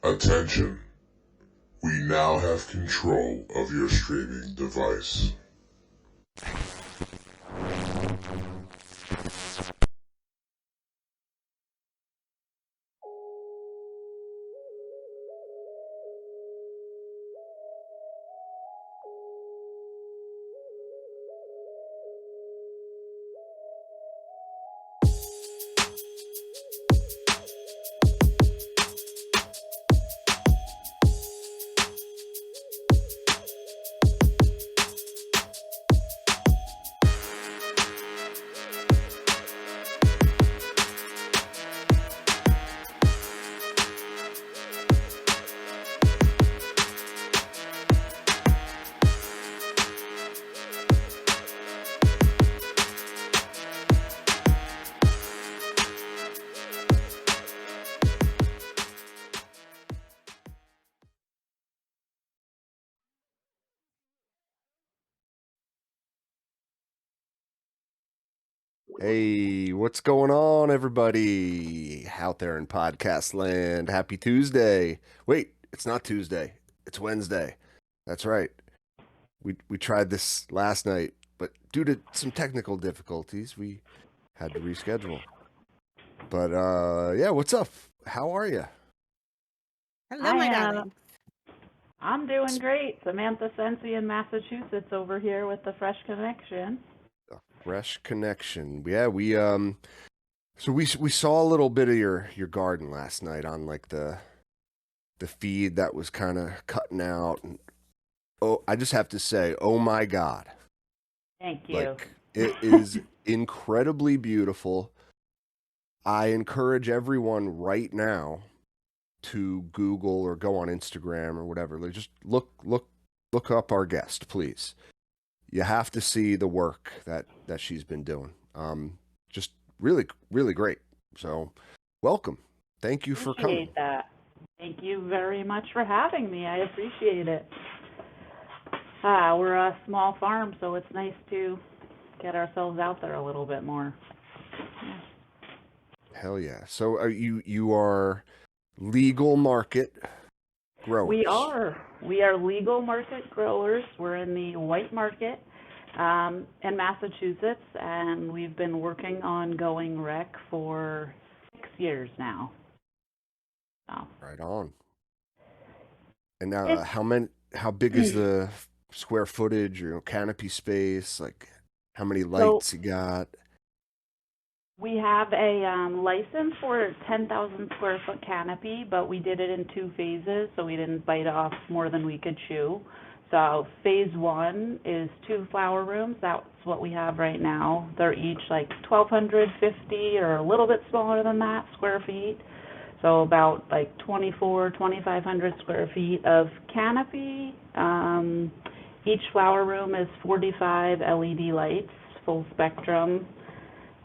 Attention, we now have control of your streaming device. Hey, what's going on, everybody out there in podcast land? Happy Tuesday. Wait, it's not Tuesday. It's Wednesday. That's right. We tried this last night, but due to some technical difficulties, we had to reschedule. But yeah, what's up? How are you? Hello, my Hi, darling. I'm doing great. Samantha Sensi in Massachusetts over here with the Fresh Connection. Fresh connection. Yeah, so we saw a little bit of your garden last night on like the feed that was kind of cutting out, and oh, I just have to say, oh my God. Thank you. Like, it is incredibly beautiful. I encourage everyone right now to Google or go on Instagram or whatever. Like, just look up our guest, please. You have to see the work that she's been doing. Just really, really great. So, welcome. Thank you for coming. Appreciate that. Thank you very much for having me. I appreciate it. We're a small farm, so it's nice to get ourselves out there a little bit more. Hell yeah. So, are you are legal market growers? We are legal market growers. We're in the white market in Massachusetts, and we've been working on going rec for 6 years now. So. Right on. And now, how big is the square footage or canopy space? Like, how many lights you got? We have a license for 10,000 square foot canopy, but we did it in 2 phases, so we didn't bite off more than we could chew. So phase 1 is 2 flower rooms. That's what we have right now. They're each like 1,250 or a little bit smaller than that square feet. So about like 2,500 square feet of canopy. Each flower room is 45 LED lights, full spectrum.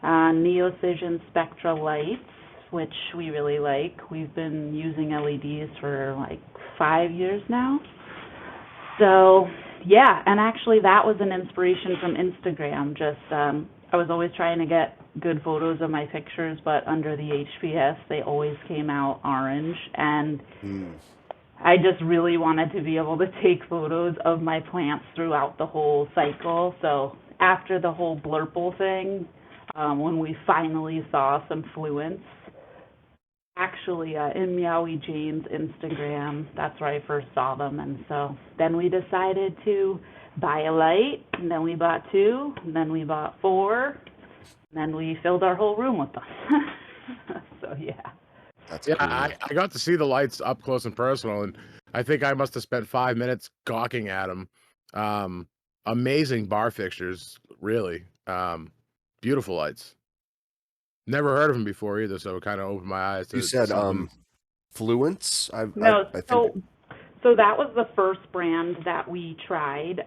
Neocision Spectra lights, which we really like. We've been using LEDs for like 5 years now. So yeah, and actually that was an inspiration from Instagram. Just I was always trying to get good photos of my pictures, but under the HPS they always came out orange, and I just really wanted to be able to take photos of my plants throughout the whole cycle. So after the whole blurple thing, when we finally saw some fluence, actually in Meowie Jane's Instagram, that's where I first saw them. And so then we decided to buy a light, and then we bought 2, and then we bought 4, and then we filled our whole room with them. So yeah. That's Yeah, cool. I got to see the lights up close and personal, and I think I must have spent 5 minutes gawking at them. Amazing bar fixtures, really. Beautiful lights. Never heard of them before either, so it kind of opened my eyes to You said something. Fluence? No, I think so that was the first brand that we tried.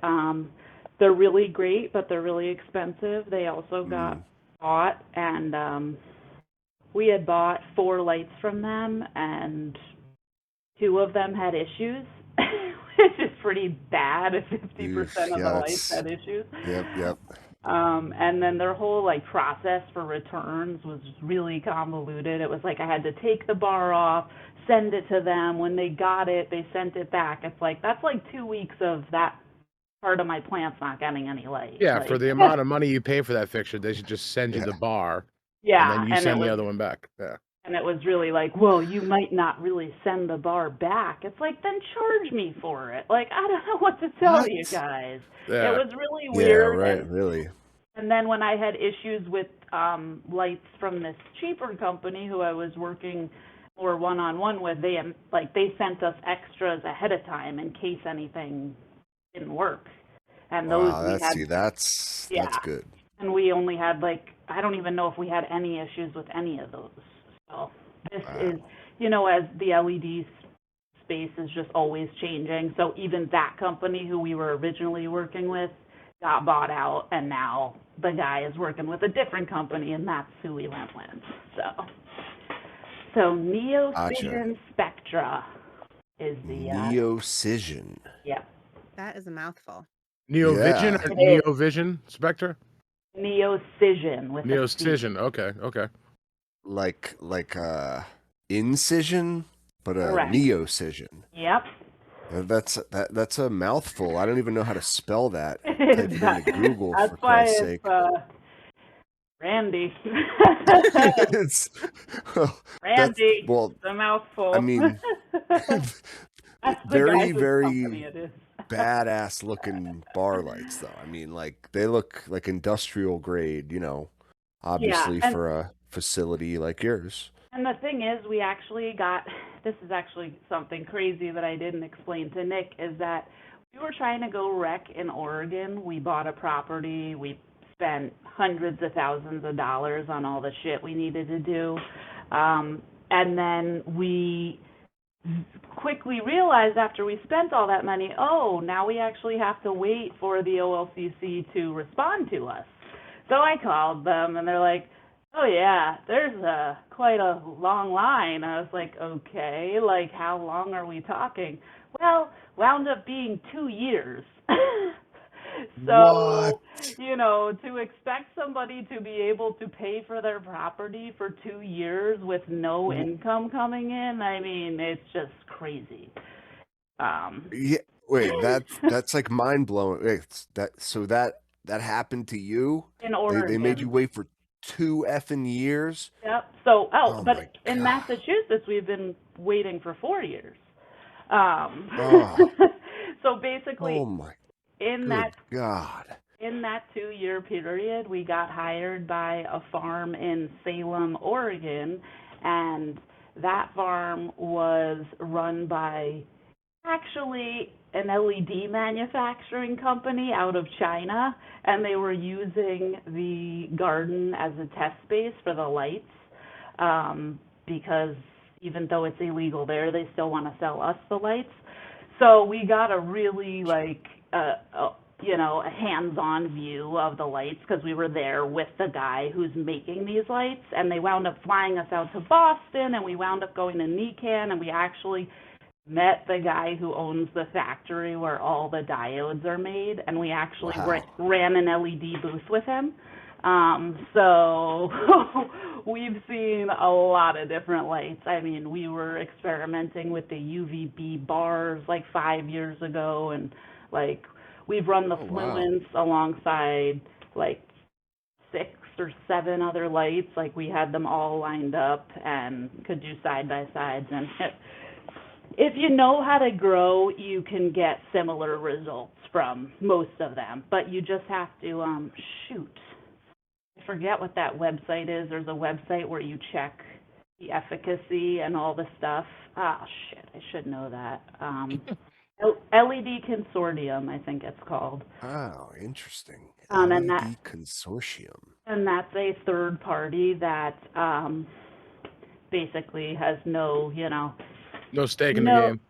They're really great, but they're really expensive. They also got bought, and we had bought 4 lights from them, and 2 of them had issues, which is pretty bad if 50% of the lights had issues. Yep. And then their whole like process for returns was really convoluted. It was like I had to take the bar off, send it to them. When they got it, they sent it back. It's like, that's like 2 weeks of that part of my plant's not getting any light. Yeah, Like, for the amount of money you pay for that fixture, they should just send you Yeah. the bar, yeah, and then you and send the other one back. Yeah. and it was really like, well, you might not really send the bar back. It's like, then charge me for it. Like, I don't know what to tell What? you guys. Yeah. It was really Yeah, weird. right, really. And then when I had issues with lights from this cheaper company who I was working more one-on-one with, they sent us extras ahead of time in case anything didn't work. And those Wow, we had, that's good. and we only had I don't even know if we had any issues with any of those. So this is, as the LED space is just always changing. So even that company who we were originally working with got bought out, and now the guy is working with a different company, and that's who we went with. So Neocision Spectra is the Neocision. yeah. That is a mouthful. Neovision Yeah. or It is. Neovision Spectra? Neocision with a C. Neocision. Okay. Like incision, but a Correct. neocision. Yep. That's a mouthful. I don't even know how to spell that. Type it That's into Google, for why Christ's it's sake. Randy. It's Randy. well, It's a mouthful. I mean, That's the very, guy whose very company it is. badass looking bar lights, though. I mean, they look like industrial grade, obviously and- for a facility like yours. And the thing is, we actually got, this is actually something crazy that I didn't explain to Nick, is that we were trying to go rec in Oregon. We bought a property. We spent hundreds of thousands of dollars on all the shit we needed to do. And then we quickly realized after we spent all that money, now we actually have to wait for the OLCC to respond to us. So I called them, and they're like, oh yeah, there's quite a long line. I was like, okay, how long are we talking? Well, wound up being 2 years. So, What? to expect somebody to be able to pay for their property for 2 years with no income coming in, I mean, it's just crazy. Yeah. Wait, that's like mind blowing. That happened to you? In Oregon. They made you wait for 2 effing years? Yep. So, Oh my but in God. Massachusetts, we've been waiting for 4 years. Oh. So basically, Oh my in God. that 2-year period, we got hired by a farm in Salem, Oregon, and that farm was run by actually an LED manufacturing company out of China, and they were using the garden as a test space for the lights, because even though it's illegal there, they still want to sell us the lights. So we got a really a hands-on view of the lights because we were there with the guy who's making these lights, and they wound up flying us out to Boston, and we wound up going to NECAN, and we actually met the guy who owns the factory where all the diodes are made, and we actually ran an LED booth with him. So we've seen a lot of different lights. I mean, we were experimenting with the UVB bars 5 years ago, and we've run the Fluence alongside 6 or 7 other lights. We had them all lined up and could do side by sides, and if you know how to grow, you can get similar results from most of them, but you just have to, I forget what that website is. There's a website where you check the efficacy and all the stuff. Ah, shit, I should know that. LED Consortium, I think it's called. Oh, interesting. And LED Consortium. And that's a third party that basically has no stake in the game.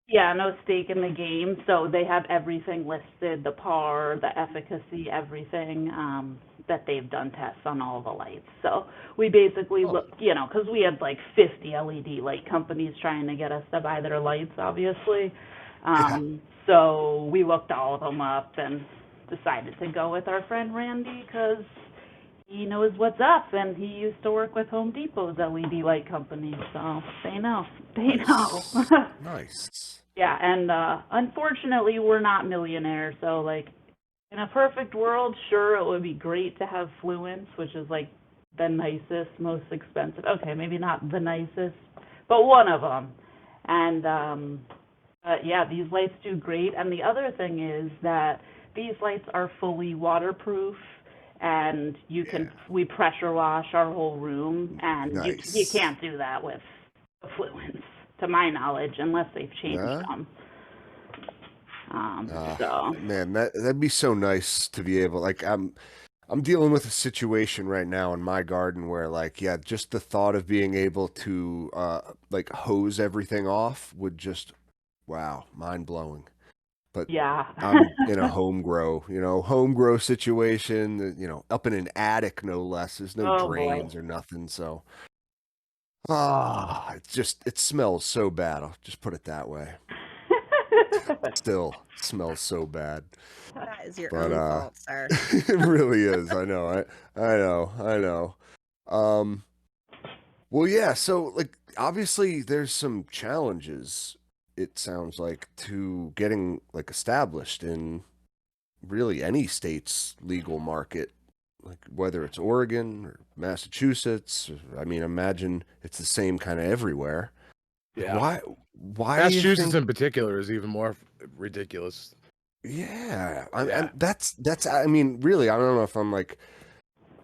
Yeah, no stake in the game. So they have everything listed, the PAR, the efficacy, everything, that they've done tests on all the lights. So we basically look, because we had 50 LED light companies trying to get us to buy their lights, obviously. So we looked all of them up and decided to go with our friend Randy because he knows what's up, and he used to work with Home Depot's LED light company, so they know. They know. Nice. Nice. Yeah, and unfortunately, we're not millionaires, so like in a perfect world, sure, it would be great to have Fluence, which is like the nicest, most expensive. Okay, maybe not the nicest, but one of them. And yeah, these lights do great. And the other thing is that these lights are fully waterproof, and we pressure wash our whole room, and you Nice. can't do that with the Fluence, to my knowledge, unless they've changed Yeah. them. So Man, that'd be so nice to be able, like, I'm dealing with a situation right now in my garden where, like, yeah, just the thought of being able to like hose everything off would just, wow, mind blowing. But yeah. I'm in a home grow situation, up in an attic, no less. There's no Oh boy. drains or nothing. So, it smells so bad. I'll just put it that way. Still smells so bad. That is your But, own fault, sir. It really is. I know. I know. Well, yeah. So, like, obviously, there's some challenges, it sounds like, to getting, like, established in really any state's legal market, like whether it's Oregon or Massachusetts. I mean, imagine it's the same kind of everywhere. Yeah. Why do you Massachusetts think? in particular is even more ridiculous. Yeah, Yeah. that's. I mean, really, I don't know if I'm like,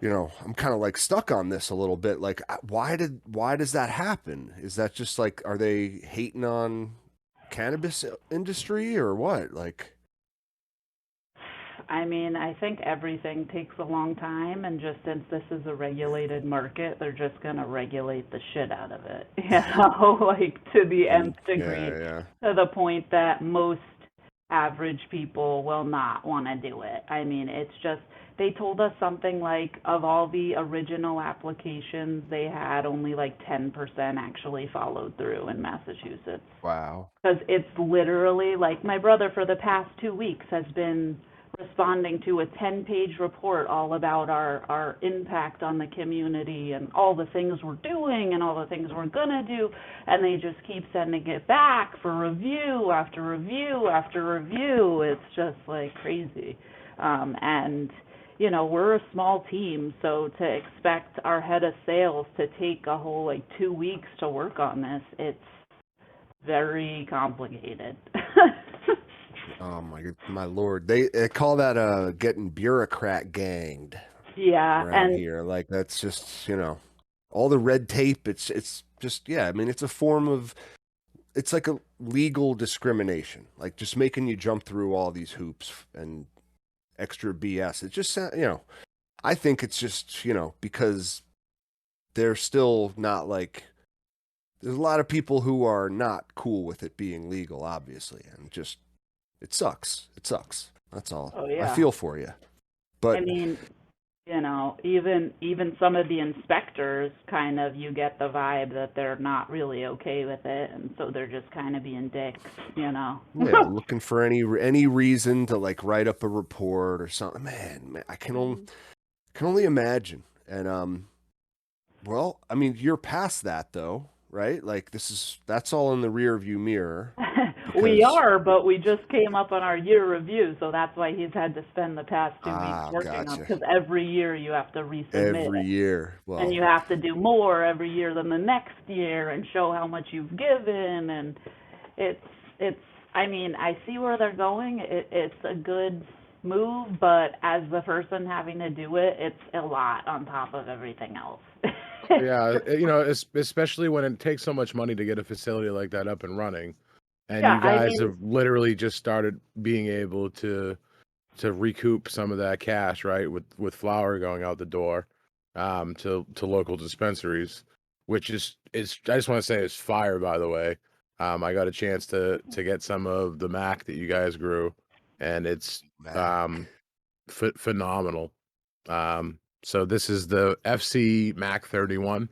I'm kind of like stuck on this a little bit. Like, why does that happen? Is that just like, are they hating on cannabis industry or what? Like, I mean, I think everything takes a long time, and just since this is a regulated market, they're just going to regulate the shit out of it, like to the nth degree, yeah. to the point that most average people will not want to do it. I mean, it's just, they told us something like, of all the original applications they had, only like 10% actually followed through in Massachusetts. Wow. Because it's literally like, my brother for the past 2 weeks has been responding to a 10-page report all about our impact on the community and all the things we're doing and all the things we're going to do, and they just keep sending it back for review after review after review. It's just like crazy. And we're a small team, so to expect our head of sales to take a whole like 2 weeks to work on this, it's very complicated. Oh my lord! They call that getting bureaucrat ganged Yeah, around and here. Like, that's just all the red tape. It's just, yeah. I mean, it's a form of, it's like a legal discrimination, like just making you jump through all these hoops and extra BS. It just I think it's just because they're still not like. There's a lot of people who are not cool with it being legal, obviously, and just. It sucks. That's all. Oh, yeah. I feel for you. But I mean, even some of the inspectors kind of, you get the vibe that they're not really okay with it, and so they're just kind of being dicks. yeah, looking for any reason to like write up a report or something. Man, I can only imagine. And well, I mean, you're past that though, right? Like, that's all in the rear view mirror. We are, but we just came up on our year review, so that's why he's had to spend the past 2 weeks working on it, because every year you have to resubmit Every it. year. Well, And you have to do more every year than the next year and show how much you've given, and it's I mean, I see where they're going. It's a good move, but as the person having to do it, it's a lot on top of everything else. Yeah, especially when it takes so much money to get a facility like that up and running. And Yeah, you guys I mean, have literally just started being able to recoup some of that cash, right? With flour going out the door, to local dispensaries, which is I just want to say is fire, by the way. I got a chance to get some of the mac that you guys grew, and it's phenomenal. So this is the FC Mac 31.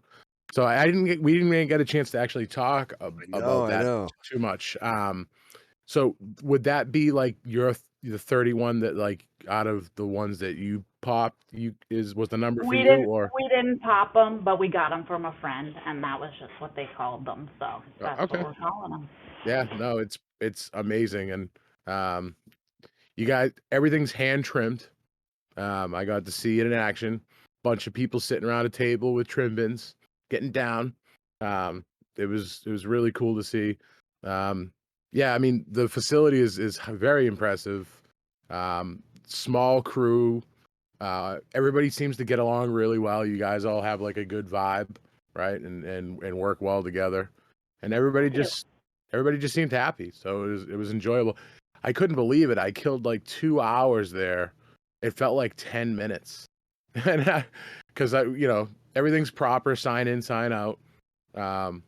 So we didn't even get a chance to actually talk about that too much. So would that be like your the 31 that like out of the ones that you popped, was the number for We you didn't or we didn't pop them, but we got them from a friend, and that was just what they called them. So that's what okay. we're calling them. Yeah, no, it's amazing and um you got everything's hand trimmed. I got to see it in action. Bunch of people sitting around a table with trim bins, getting down. It was really cool to see. Yeah, I mean the facility is very impressive. Small crew. Everybody seems to get along really well. You guys all have like a good vibe, right? And work well together. And everybody just seemed happy. So it was enjoyable. I couldn't believe it. I killed like 2 hours there. It felt like 10 minutes. And because everything's proper, sign in, sign out. Um,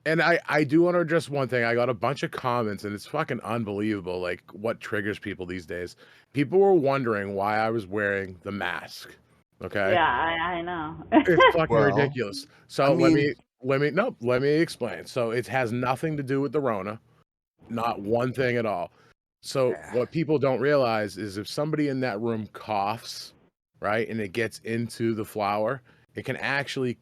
and I do want to address one thing. I got a bunch of comments, and it's fucking unbelievable, like what triggers people these days. People were wondering why I was wearing the mask. Okay, Yeah, I know. it's fucking Well, ridiculous. I So mean, let me explain. So it has nothing to do with the Rona, not one thing at all. So yeah, what people don't realize is if somebody in that room coughs, right, and it gets into the flour, it can actually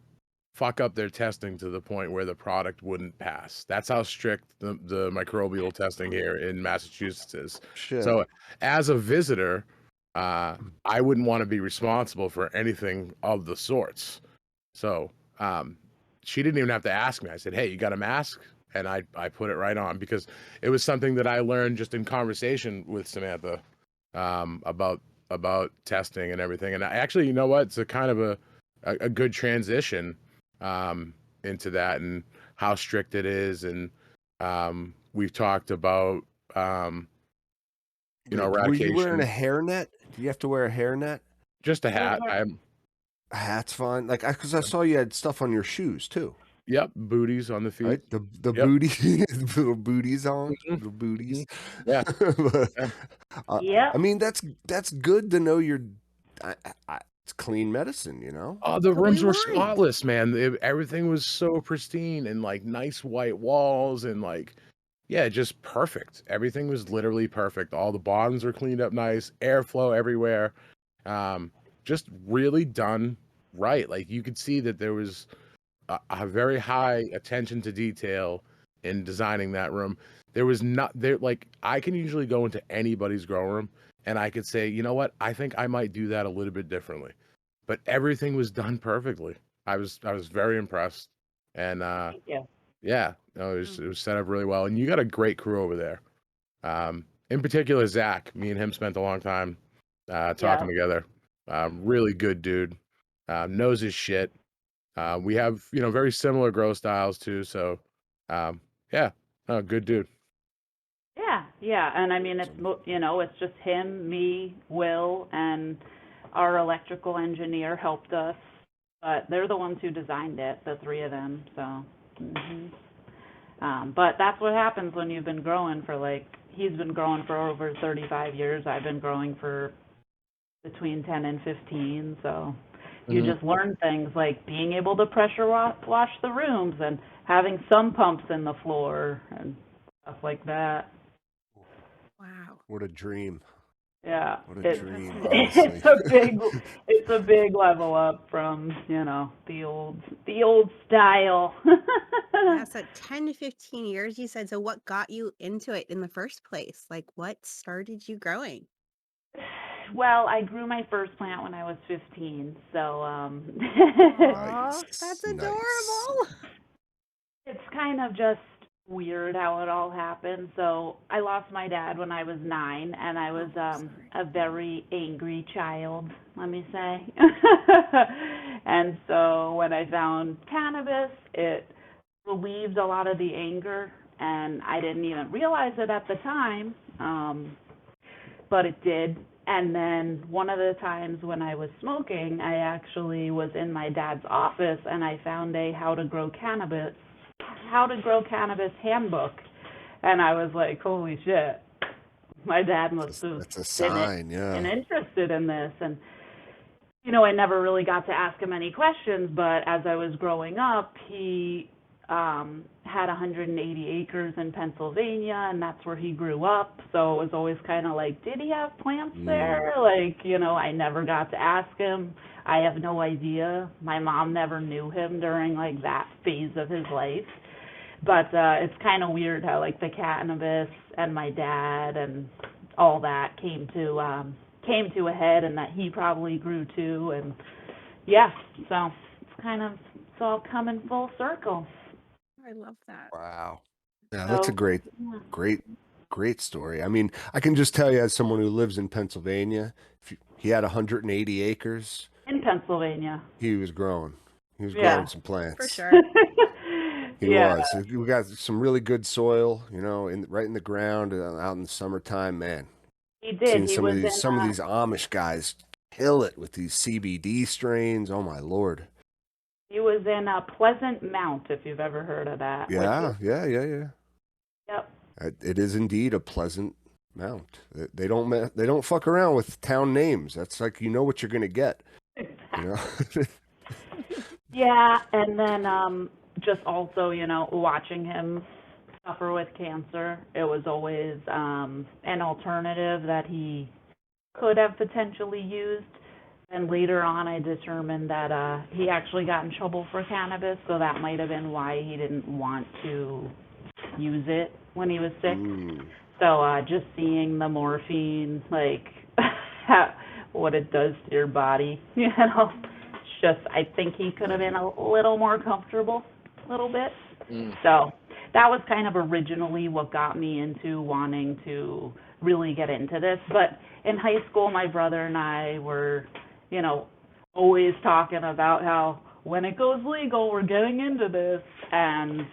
fuck up their testing to the point where the product wouldn't pass. That's how strict the microbial testing here in Massachusetts is. shit. So as a visitor, I wouldn't want to be responsible for anything of the sorts. So she didn't even have to ask me. I said, "Hey, you got a mask?" And I put it right on because it was something that I learned just in conversation with Samantha about testing and everything. And I actually, you know what? It's a kind of a good transition into that and how strict it is. And we've talked about Wait, were you wearing a eradication. hairnet? Do you have to wear a hairnet? Just a Yeah, hat. I'm A hat's fine. Like, because I saw you had stuff on your shoes too, Yep, booties on the feet. right? The Yep. booty, little booties on, Mhm, little mhm. booties. Yeah. But, Yeah. I yep. mean, that's good to know you're. It's clean medicine, you know. Oh, the That's what we rooms were want. spotless, man. Everything was so pristine and like nice white walls and like, yeah, just perfect. Everything was literally perfect. All the bottoms were cleaned up nice, airflow everywhere. Um, just really done right. Like you could see that there was a very high attention to detail in designing that room. There was not there like I can usually go into anybody's grow room and I could say, you know what, I think I might do that a little bit differently. But everything was done perfectly. I was very impressed. And Thank you. yeah, no, it was set up really well. And you got a great crew over there. In particular, Zach. Me and him spent a long time talking Yep. together. Really good dude. Knows his shit. We have, very similar grow styles too. So, um, yeah, good dude. Yeah. And I mean, it's just him, me, Will, and our electrical engineer helped us, but they're the ones who designed it, the three of them. So, but that's what happens when you've been growing for he's been growing for over 35 years. I've been growing for between 10 and 15. So you Mhm. just learn things like being able to pressure wash the rooms and having sump pumps in the floor and stuff like that. Wow. What a dream! Yeah, What a it's dream, honestly. it's a big level up from the old style. Yeah, so 10 to 15 years, you said. So what got you into it in the first place? Like what started you growing? Well, I grew my first plant when I was 15, so Aw, Nice, that's nice. adorable. it's kind of just weird how it all happened. So I lost my dad when I was 9, and I was Sorry. a very angry child, let me say. And so when I found cannabis, it relieved a lot of the anger, and I didn't even realize it at the time, but it did. And then one of the times when I was smoking, I actually was in my dad's office, and I found a how to grow cannabis handbook, and I was like, holy shit, my dad must have That's a been sign, yeah. interested in this. And I never really got to ask him any questions, but as I was growing up, he had 180 acres in Pennsylvania, and that's where he grew up. So it was always kind of like, did he have plants there? Like, I never got to ask him. I have no idea. My mom never knew him during like that phase of his life. But it's kind of weird how like the cannabis and my dad and all that came to a head, and that he probably grew too. And yeah, so it's all coming full circle. I love that. Wow. Yeah, that's a So, great, yeah. great story. I mean, I can just tell you as someone who lives in Pennsylvania, he had 180 acres. In Pennsylvania. He was growing. He was Yeah. growing some plants. For sure. He Yeah. was. We got some really good soil, right in the ground out in the summertime, man. He did. Seeing He some was of these in some of these Amish guys kill it with these CBD strains. Oh my lord. he was in Pleasant Mount, if you've ever heard of that. which Yeah, is- yeah. Yep. It is indeed a pleasant mount. They don't fuck around with town names. That's like what you're gonna get. Yeah, and then just also, watching him suffer with cancer, it was always an alternative that he could have potentially used. And later on, I determined that he actually got in trouble for cannabis, so that might have been why he didn't want to use it when he was sick. So just seeing the morphine, like what it does to your body, I think he could have been a little more comfortable, a little bit. So that was kind of originally what got me into wanting to really get into this. But in high school, my brother and I were, always talking about how when it goes legal, we're getting into this. And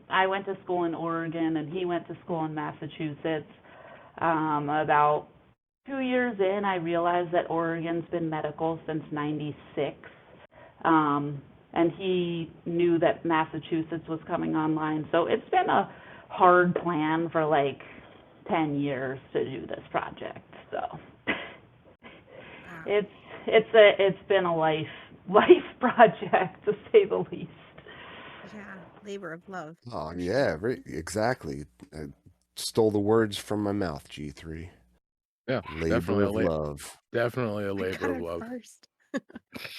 I went to school in Oregon, and he went to school in Massachusetts. About 2 years in, I realized that Oregon's been medical since '96. And he knew that Massachusetts was coming online. So it's been a hard plan for like 10 years to do this project. So it's been a life project, to say the least. Yeah, labor of love. Oh for yeah, sure. exactly. I stole the words from my mouth, G3. Yeah, Labor of love. definitely a I labor got of it love. first.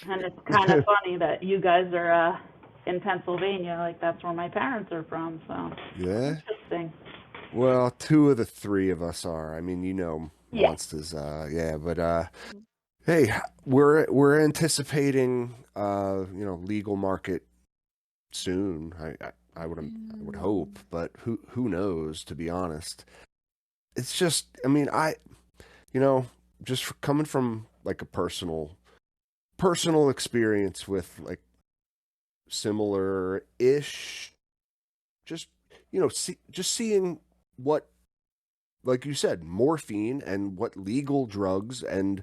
And it's kind of funny that you guys are in Pennsylvania, like that's where my parents are from. So Yeah. interesting. Well, 2 of the 3 of us are. I mean, Yeah. monsters. But hey, we're anticipating legal market soon. I would hope, but who knows, to be honest. It's just, I mean, just coming from like a personal experience with like similar-ish, just just seeing what, like you said, morphine and what legal drugs and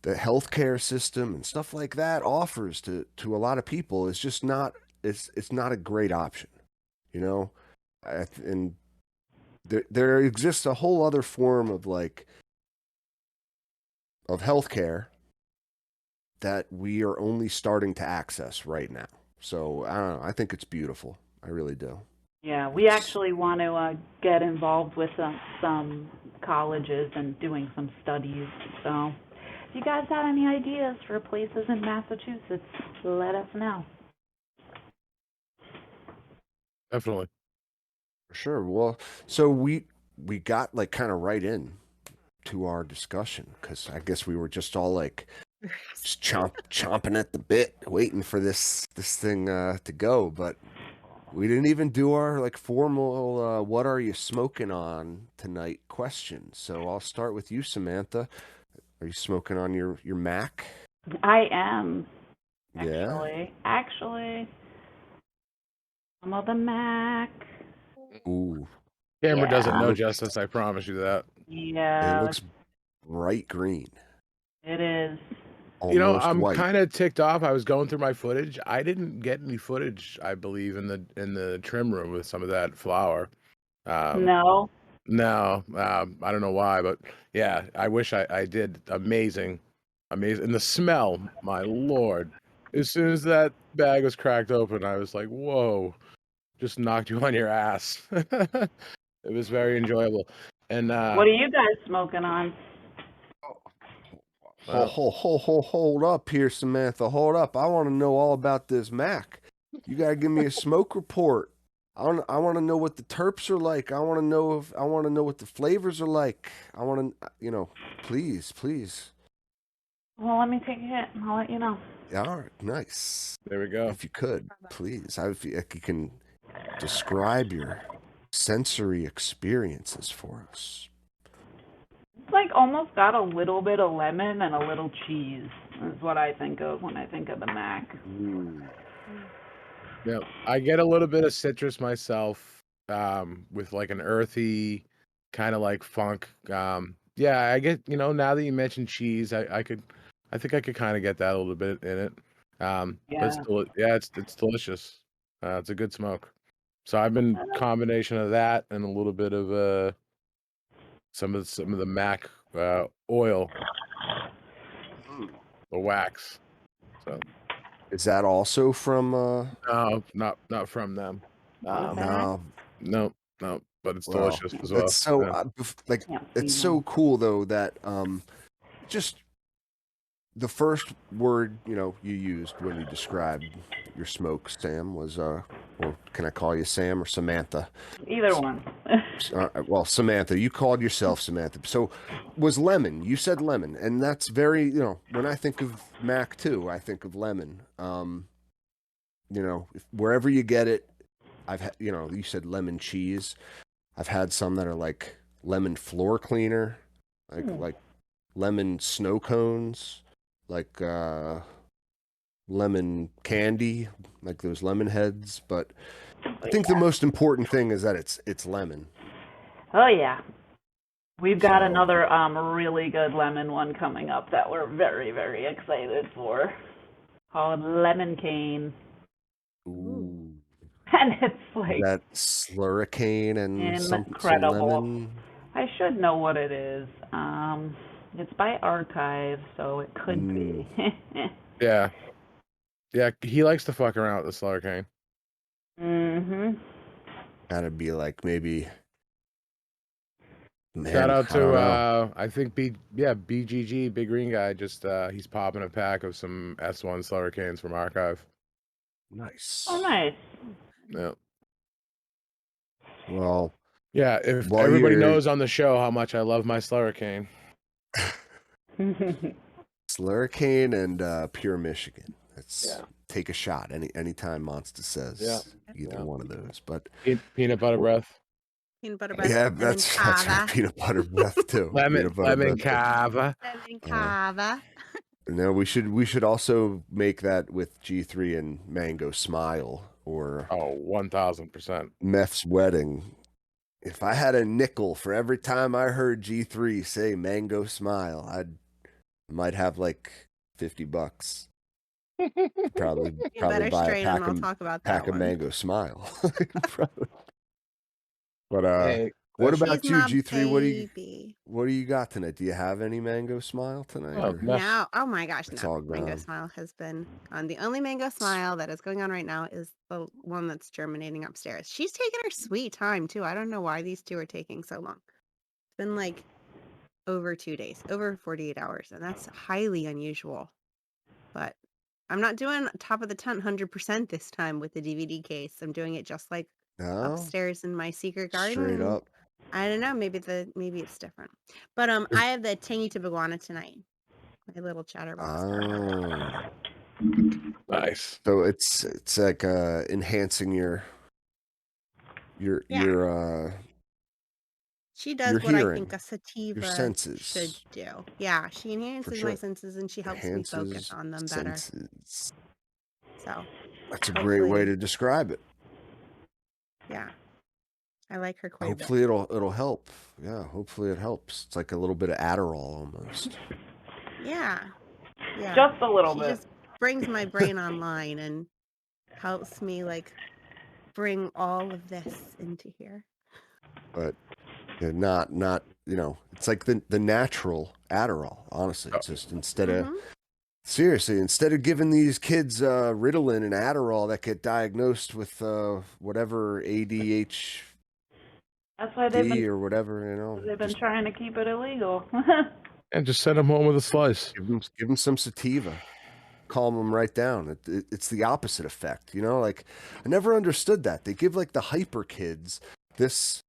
the healthcare system and stuff like that offers to a lot of people is just not, it's not a great option, and there exists a whole other form of healthcare that we are only starting to access right now. So I don't know. I think it's beautiful. I really do. Yeah, we actually want to get involved with some colleges and doing some studies. So if you guys have any ideas for places in Massachusetts, let us know. Definitely. For sure. Well, so we got like kind of right in to our discussion, because I guess we were just all like just chomping at the bit, waiting for this thing to go, but we didn't even do our like formal what are you smoking on tonight question. So I'll start with you, Samantha. Are you smoking on your Mac? I am. Yeah. Actually, some of the Mac. Ooh. Camera doesn't know Look- justice, I promise you that. Yeah, It looks bright green. it is. Almost I'm white. kind of ticked off. I was going through my footage. I didn't get any footage, I believe, in the trim room with some of that flour. No. No, I don't know why, but yeah, I wish I did. Amazing. And the smell, my lord. As soon as that bag was cracked open, I was like, whoa. just knocked you on your ass. It was very enjoyable. And What are you guys smoking on? Hold up here, Samantha. Hold up. I want to know all about this Mac. You gotta give me a smoke report. I want to know what the terps are like. I want to know what the flavors are like. I want to, please. Well, let me take a hit and I'll let you know. All right, nice. there we go. If you could, please. If you can describe your sensory experiences for us. It's like almost got a little bit of lemon and a little cheese is what I think of when I think of the Mac. Yeah, I get a little bit of citrus myself, with like an earthy kind of like funk. Yeah, I get, now that you mentioned cheese, I think I could kind of get that a little bit in it. But it's delicious. It's a good smoke. So I've been combination of that and a little bit of some of the Mac oil, the wax. So Is that also from? no, not from them. No, No, but it's well, delicious as well. that's so Yeah. it's so cool though that just the first word you used when you described your smoke, Sam, was or can I call you Sam or Samantha? Either one. Well, Samantha, you called yourself Samantha. So was lemon. You said lemon, and that's very when I think of Mac too, I think of lemon. Wherever you get it, I've had you said lemon cheese. I've had some that are like lemon floor cleaner, like lemon snow cones, like lemon candy, like those lemon heads. But I think the most important thing is that it's lemon. Oh yeah. We've got another really good lemon one coming up that we're very, very excited for. Called Lemon Cane. Ooh. And it's like That slurricane and some incredible. lemon. I should know what it is. It's by Archive, so it could be. Yeah, he likes to fuck around with the slurricane. Mhm. Gotta be like maybe. Man, Shout out I don't to know. I think BGG, Big Green Guy, just he's popping a pack of some S1 slurricanes from Archive. Nice. Oh, nice. Yeah. Well, Yeah, if while everybody you're knows on the show how much I love my slurricane. Slurricane and Pure Michigan. That's take a shot anytime Monster says either one of those. But Peanut butter breath. Peanut butter bread. yeah, lemon that's right. cava. Peanut butter breath too. Lemon breath. cava. Lemon cava. No, we should also make that with G3 and Mango Smile or Oh, 1000%. Meth's Wedding. If I had a nickel for every time I heard G3 say Mango Smile, might have like $50. Probably Better buy a straight pack and I'll talk about pack that of one. Mango Smile. But Hey, what that about He's you, my G3? baby. What do you got tonight? Do you have any Mango Smile tonight? Oh, or- no. No, oh my gosh, It's no. all Mango gone. Smile has been gone. The only Mango Smile that is going on right now is the one that's germinating upstairs. She's taking her sweet time too. I don't know why these two are taking so long. It's been like over 2 days, over 48 hours, and that's highly unusual. But I'm not doing top of the tent 100% this time with the DVD case. I'm doing it just like No, upstairs in my secret garden. straight and up. I don't know, maybe it's different. But I have the tangy tip iguana tonight. My little chatterbox. Oh, Nice. so it's like enhancing your She does your what I hearing, think a sativa should senses. do. Yeah, she enhances my sure. senses and she helps me focus Enhances on them better. senses. So That's a great way hopefully- to describe it. yeah, I like her quite a bit. Hopefully it'll help. Yeah, hopefully it helps. It's like a little bit of Adderall almost. Yeah, yeah. Just a little She bit. just brings my brain online and helps me like bring all of this into here. But not it's like the natural Adderall, honestly. It's just instead of Seriously, instead of giving these kids Ritalin and Adderall that get diagnosed with whatever ADHD That's why they've or whatever, been trying to keep it illegal. And just send them home with a slice. give them some sativa, calm them right down. It's the opposite effect, Like I never understood that. They give like the hyper kids this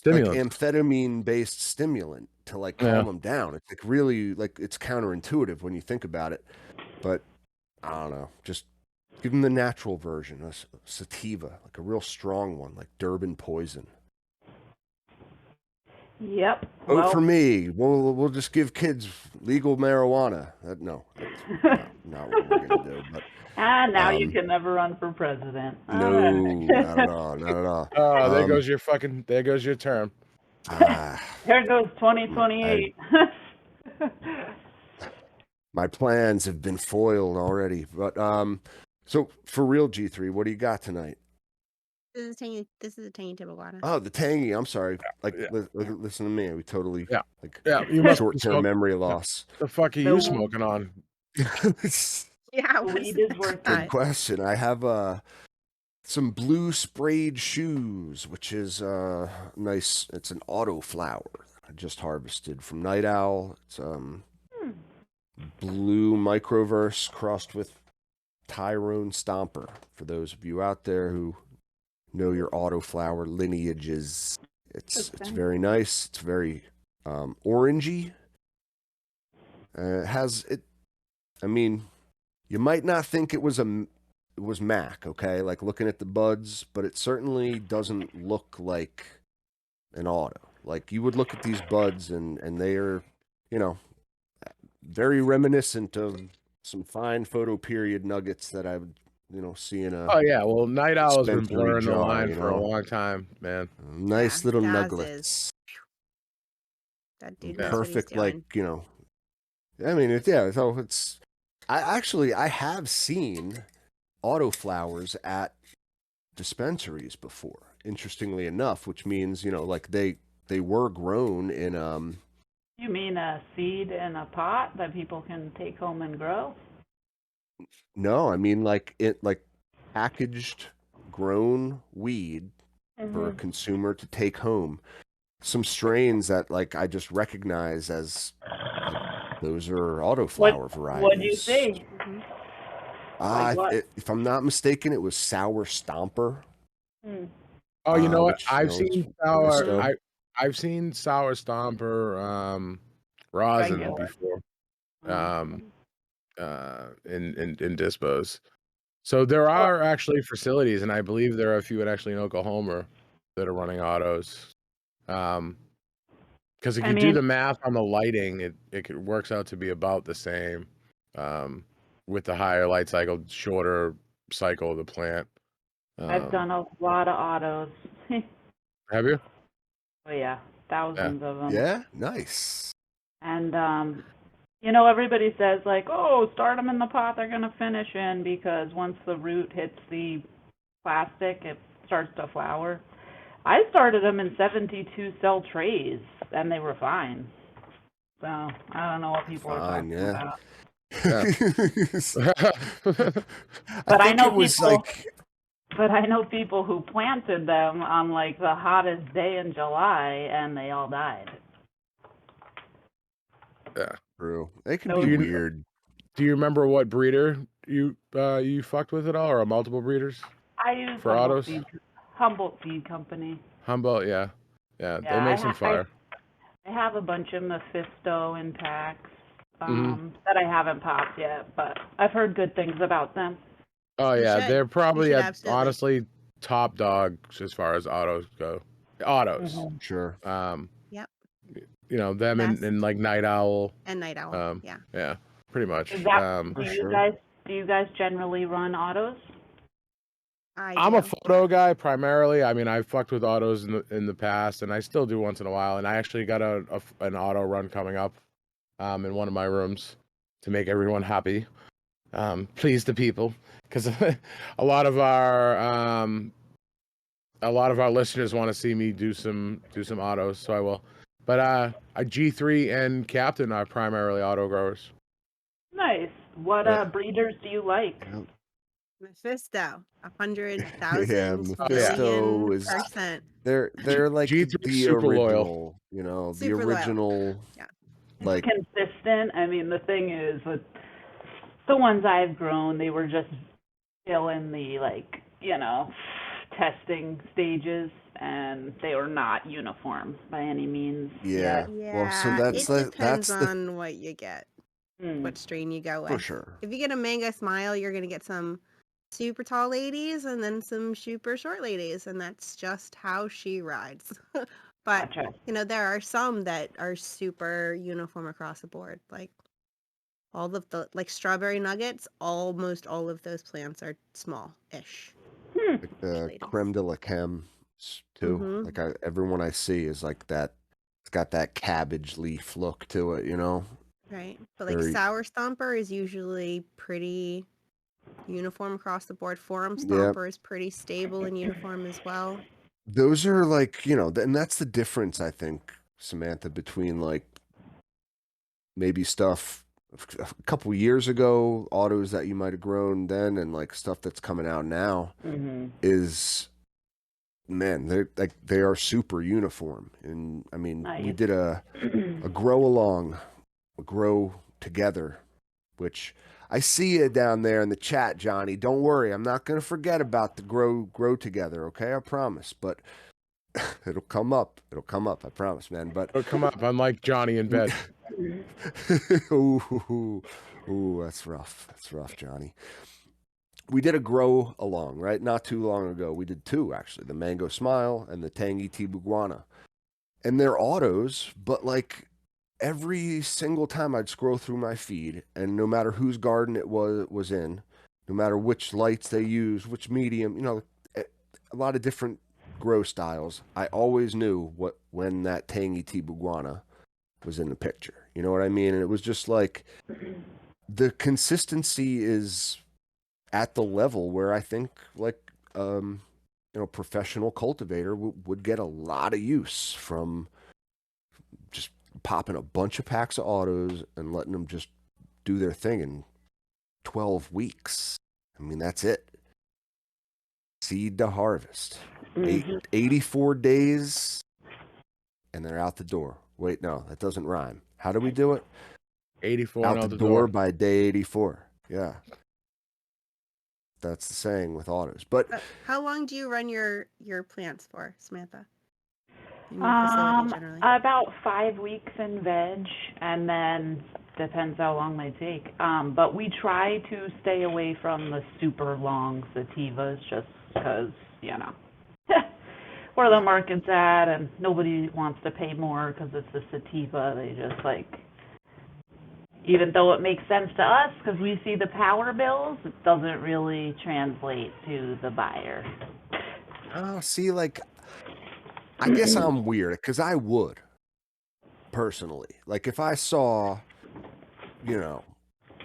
like Stimulant. amphetamine-based stimulant to like calm them down. It's like really like it's counterintuitive when you think about it, but I don't know. Just give them the natural version, a sativa, like a real strong one, like Durban Poison. Yep. Vote for me. We'll just give kids legal marijuana. No, that's not what we're gonna do. But now you can never run for president. no, not at all, not at all. Oh, there goes your term. There goes 2028. My plans have been foiled already. But so for real, G3, what do you got tonight? This is a tangy tip of water. Oh, the tangy. I'm sorry. Like, listen to me. We totally You must short-term memory loss. The fuck are you smoking on? Yeah, weed is worth Good question. I have some blue sprayed shoes, which is nice. It's an auto flower I just harvested from Night Owl. It's blue microverse crossed with Tyrone Stomper. For those of you out there who know your autoflower lineages, it's very nice. It's very orangey. I mean, you might not think it was Mac, okay? Like looking at the buds, but it certainly doesn't look like an auto. Like you would look at these buds and they are, very reminiscent of some fine photo period nuggets that I would, see in a. Oh yeah, well, Night Owl has been blurring the jar, line for a long time, man. Nice little nuggets. That dude Perfect, like I mean, So it's. I have seen autoflowers at dispensaries before. Interestingly enough, which means like they were grown in You mean a seed in a pot that people can take home and grow? No, I mean like packaged, grown weed for a consumer to take home. Some strains that like I just recognize as those are autoflower varieties. What do you think? If I'm not mistaken, it was Sour Stomper. Oh, you know what? I've seen sour. I've seen Sour Stomper rosin before. In dispos. So there are actually facilities, and I believe there are a few actually in Oklahoma that are running autos. Because if you do the math on the lighting, it works out to be about the same. With the higher light cycle, shorter cycle of the plant. I've done a lot of autos. Have you? Oh yeah, thousands of them. Yeah, nice. And everybody says like, oh, start them in the pot they're gonna finish in, because once the root hits the plastic, it starts to flower. I started them in 72 cell trays, and they were fine. So I don't know what people are talking about. But I know people who planted them on like the hottest day in July, and they all died. Yeah, true. They can be weird. Do you remember what breeder you fucked with at all, or multiple breeders? I use for autos. Humboldt Seed Company. Humboldt, yeah, they make some fire. I have a bunch of Mephisto in packs that I haven't popped yet, but I've heard good things about them. Oh yeah, they're probably honestly top dogs as far as autos go. Autos, sure. Yep. Them and like Night Owl. And Night Owl. Yeah, pretty much. Do you guys generally run autos? I'm a photo guy primarily. I mean, I've fucked with autos in the past, and I still do once in a while. And I actually got an auto run coming up in one of my rooms to make everyone happy, please the people, because a lot of our listeners want to see me do some autos, so I will. But G3 and Captain are primarily auto growers. Nice. What Uh, breeders do you like? yeah, Mephisto, yeah, 100,000 Mephisto million is percent they're like G3 the super loyal. original, you know, the super loyal. original Yeah. It's like consistent. I mean, the thing is, with the ones I've grown, they were just still in the, like, testing stages, and they were not uniform by any means yeah. yet. Well, so Yeah, it depends that's the on what you get, what strain you go for with. sure. If you get a Mango Smile, you're gonna get some super tall ladies and then some super short ladies, and that's just how she rides. But Gotcha. there are some that are super uniform across the board. Like all of the strawberry nuggets, almost all of those plants are small-ish. Like the Ladies. creme de la creme too. Mm-hmm. Like everyone I see is like that. It's got that cabbage leaf look to it, you know. Right. But like Very Sour Stomper is usually pretty uniform across the board. Forum yeah. Stomper is pretty stable and uniform as well. Those are like, you know, and that's the difference I think, Samantha, between like maybe stuff a couple years ago, autos that you might have grown then, and like stuff that's coming out now Mhm. is man, they are super uniform. And I mean, we Nice. did a grow along, a grow together, which I see you down there in the chat, Johnny. Don't worry, I'm not going to forget about the grow together. Okay, I promise. But it'll come up. It'll come up. I promise, man. But Oh, come up. I'm like Johnny in bed. ooh, ooh, that's rough. That's rough, Johnny. We did a grow along, right? Not too long ago. We did two, actually, the Mango Smile and the Tangy Tibuguana. And they're autos, but like every single time I'd scroll through my feed, and no matter whose garden it was in, no matter which lights they use, which medium, you know, a lot of different grow styles, I always knew when that Tangy Tibuguana was in the picture. You know what I mean? And it was just like the consistency is at the level where I think like professional cultivator would get a lot of use from just popping a bunch of packs of autos and letting them just do their thing in 12 weeks. I mean, that's it. Seed to harvest. Mhm. 84 days and they're out the door. Wait, no, that doesn't rhyme. How do we do it? 84 Out and the out the door door. by day 84. Yeah. That's the saying with autos. But How long do you run your plants for, Samantha? In your facility generally? About 5 weeks in veg, and then depends how long they take. But we try to stay away from the super long sativas, just because where the market's at, and nobody wants to pay more because it's a sativa. They just like, even though it makes sense to us because we see the power bills, it doesn't really translate to the buyer. oh, see, like I guess I'm weird because I would personally, like if I saw, you know,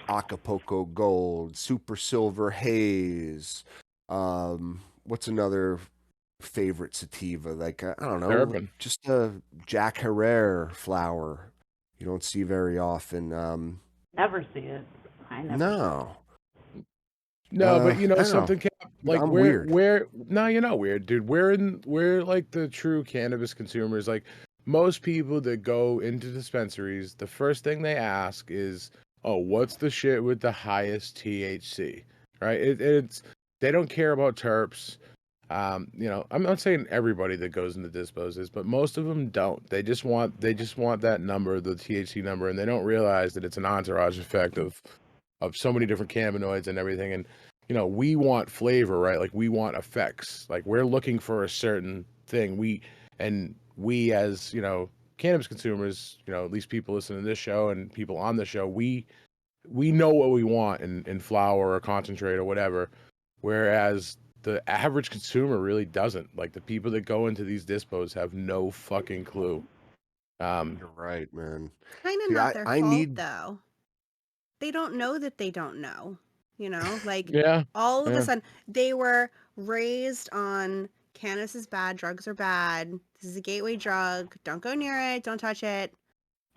Acapulco Gold, Super Silver Haze, what's another favorite sativa? Like I don't know, Urban. just a Jack Herrera flower. You don't see very often. Never see it. I never see it. No, No, but I don't know. something Cap, like I'm weird. no, you're not weird, dude. We're like the true cannabis consumers. Like most people that go into dispensaries, the first thing they ask is, "Oh, what's the shit with the highest THC?" Right? It's they don't care about terps. I'm not saying everybody that goes into dispos is, but most of them don't. They just want that number, the THC number, and they don't realize that it's an entourage effect of so many different cannabinoids and everything. And we want flavor, right? Like we want effects. Like we're looking for a certain thing. We as cannabis consumers, at least people listening to this show and people on the show, we know what we want in flower or concentrate or whatever. Whereas the average consumer really doesn't. Like the people that go into these dispos have no fucking clue. You're right, man. Kind of See, not their I fault, need. though. They don't know that they don't know. Like Yeah. all of a Yeah. sudden they were raised on cannabis is bad, drugs are bad. This is a gateway drug. Don't go near it. Don't touch it.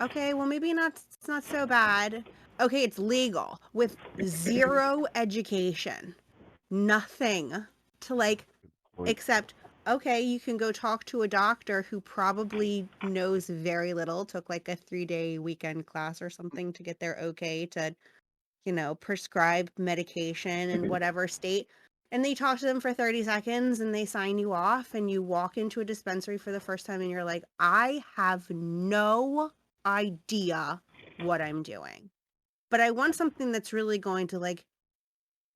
Okay, well maybe not It's not so bad. Okay, it's legal with 0 education. Nothing to like, except, okay, you can go talk to a doctor who probably knows very little, took like a 3-day weekend class or something to get their okay to, prescribe medication in whatever state. And they talk to them for 30 seconds and they sign you off and you walk into a dispensary for the first time and you're like, I have no idea what I'm doing. But I want something that's really going to like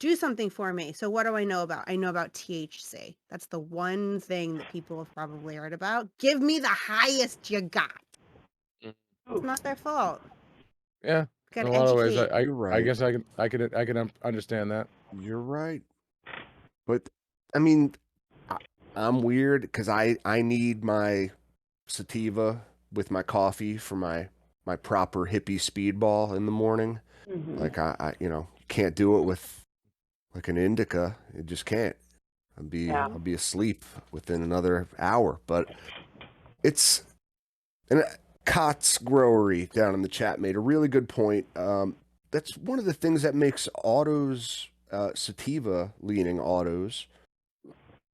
do something for me. So what do I know about? I know about THC. That's the one thing that people have probably heard about. Give me the highest you got. It's not their fault. Yeah. Got In to a lot of ways, educate. You're I right. guess I can understand that. You're right. But I mean, I'm weird because I need my sativa with my coffee for my proper hippie speedball in the morning. Mhm. Like I can't do it with like an indica. It just can't. Yeah. I'll be asleep within another hour. But it's and Cots Growery down in the chat made a really good point. That's one of the things that makes autos, sativa leaning autos,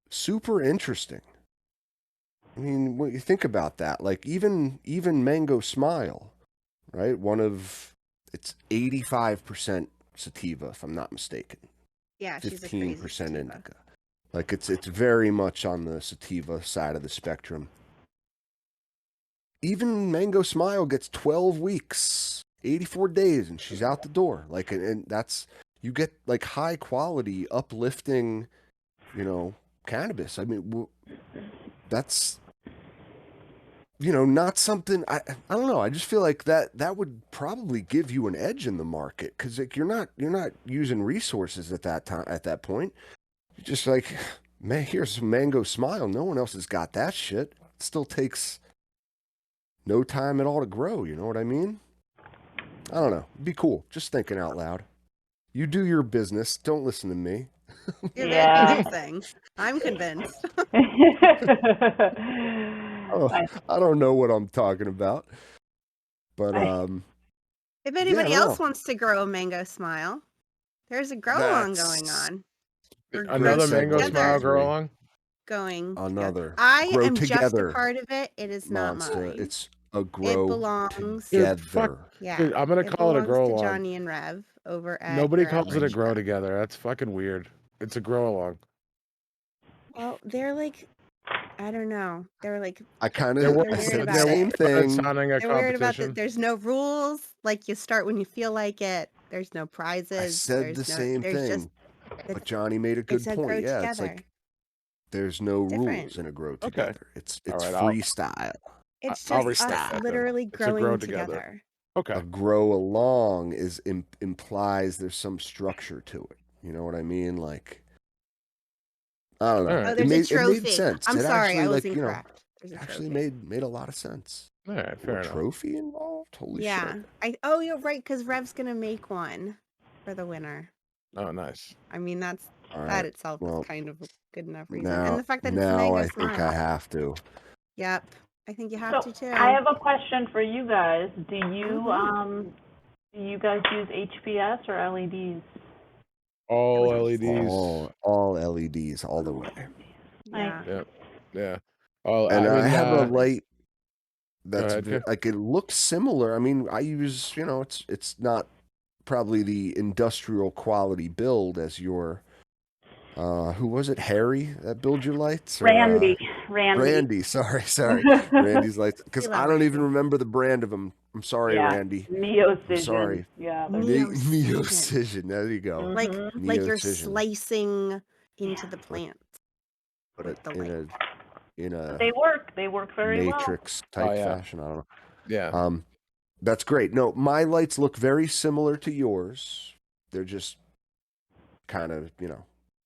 super interesting. I mean, when you think about that, like even Mango Smile, right? It's 85% sativa, if I'm not mistaken. Yeah, she's a crazy 15% sativa. indica. Like it's very much on the sativa side of the spectrum. Even Mango Smile gets 12 weeks, 84 days, and she's out the door. Like, and that's, you get like high quality, uplifting, cannabis. I mean, that's, not something, I don't know. I just feel like that would probably give you an edge in the market because like you're not using resources at that point. You're just like, man, here's some Mango Smile. No one else has got that shit. It still takes no time at all to grow. You know what I mean? I don't know. It'd be cool. Just thinking out loud. You do your business. Don't listen to me. You're Yeah. very convincing. I'm convinced. Oh, I don't know what I'm talking about. But If yeah, I anybody don't else know. wants to grow a Mango Smile, there's a grow along going on. Or Another grow Mango together Smile grow along. going together. Another I grow am just a together part of it. It is not monster. mine. It's a It grow belongs. Dude, fuck. together. Yeah, Dude, I'm gonna call it a belongs grow to along. Johnny and Rev over at. Nobody or at calls it a Ranch grow Grow. together. That's fucking weird. It's a grow along. Well, they're like, I don't know. They're like, I kind They're of they're I weird said the about same it. It's thing. sounding a They're weird about that. competition. There's no rules. Like you start when you feel like it. There's no I prizes. said There's the no. same There's thing. just. But Johnny made a good It's a point. grow Yeah, together. it's like there's no Different. rules in a grow Okay. together. It's All right, freestyle. It's I'll just us respect that then. literally It's a grow growing together. together. Okay. A grow along is implies there's some structure to it. You know what I mean? Like I don't know. All right. Oh, It there's a made trophy. sense. I'm It sorry, actually I was like incorrect. There's a actually trophy. made a lot of sense. All right. Fair A enough. trophy involved? Holy Yeah. shit! Oh, you're right, because Rev's gonna make one for the winner. Oh, nice. I mean, All that right. itself Well, is kind of a good enough reason. And the fact that it's now Mango I think I Smile. have to. Yep. I think you have to too. I have a question for you guys. Do you Mhm. do you guys use HPS or LEDs? All LEDs. LEDs. All LEDs all the way. Yeah. Yeah. Yeah. Oh, And I mean, I have a light go that's ahead, Kev. like it looks similar. I mean, I use it's not probably the industrial quality build as your who was it, Harry, that build your lights, or Randy, sorry Randy's lights, because We love I don't even Randy. remember the brand of them. I'm sorry, Yeah. Randy. Neocision. I'm sorry. Yeah. Neocision. There you go. Like you're Neocision. slicing into the plant. But with the in a They work very matrix type Oh, yeah. fashion. I don't know. Yeah. That's great. No, my lights look very similar to yours. They're just kind of,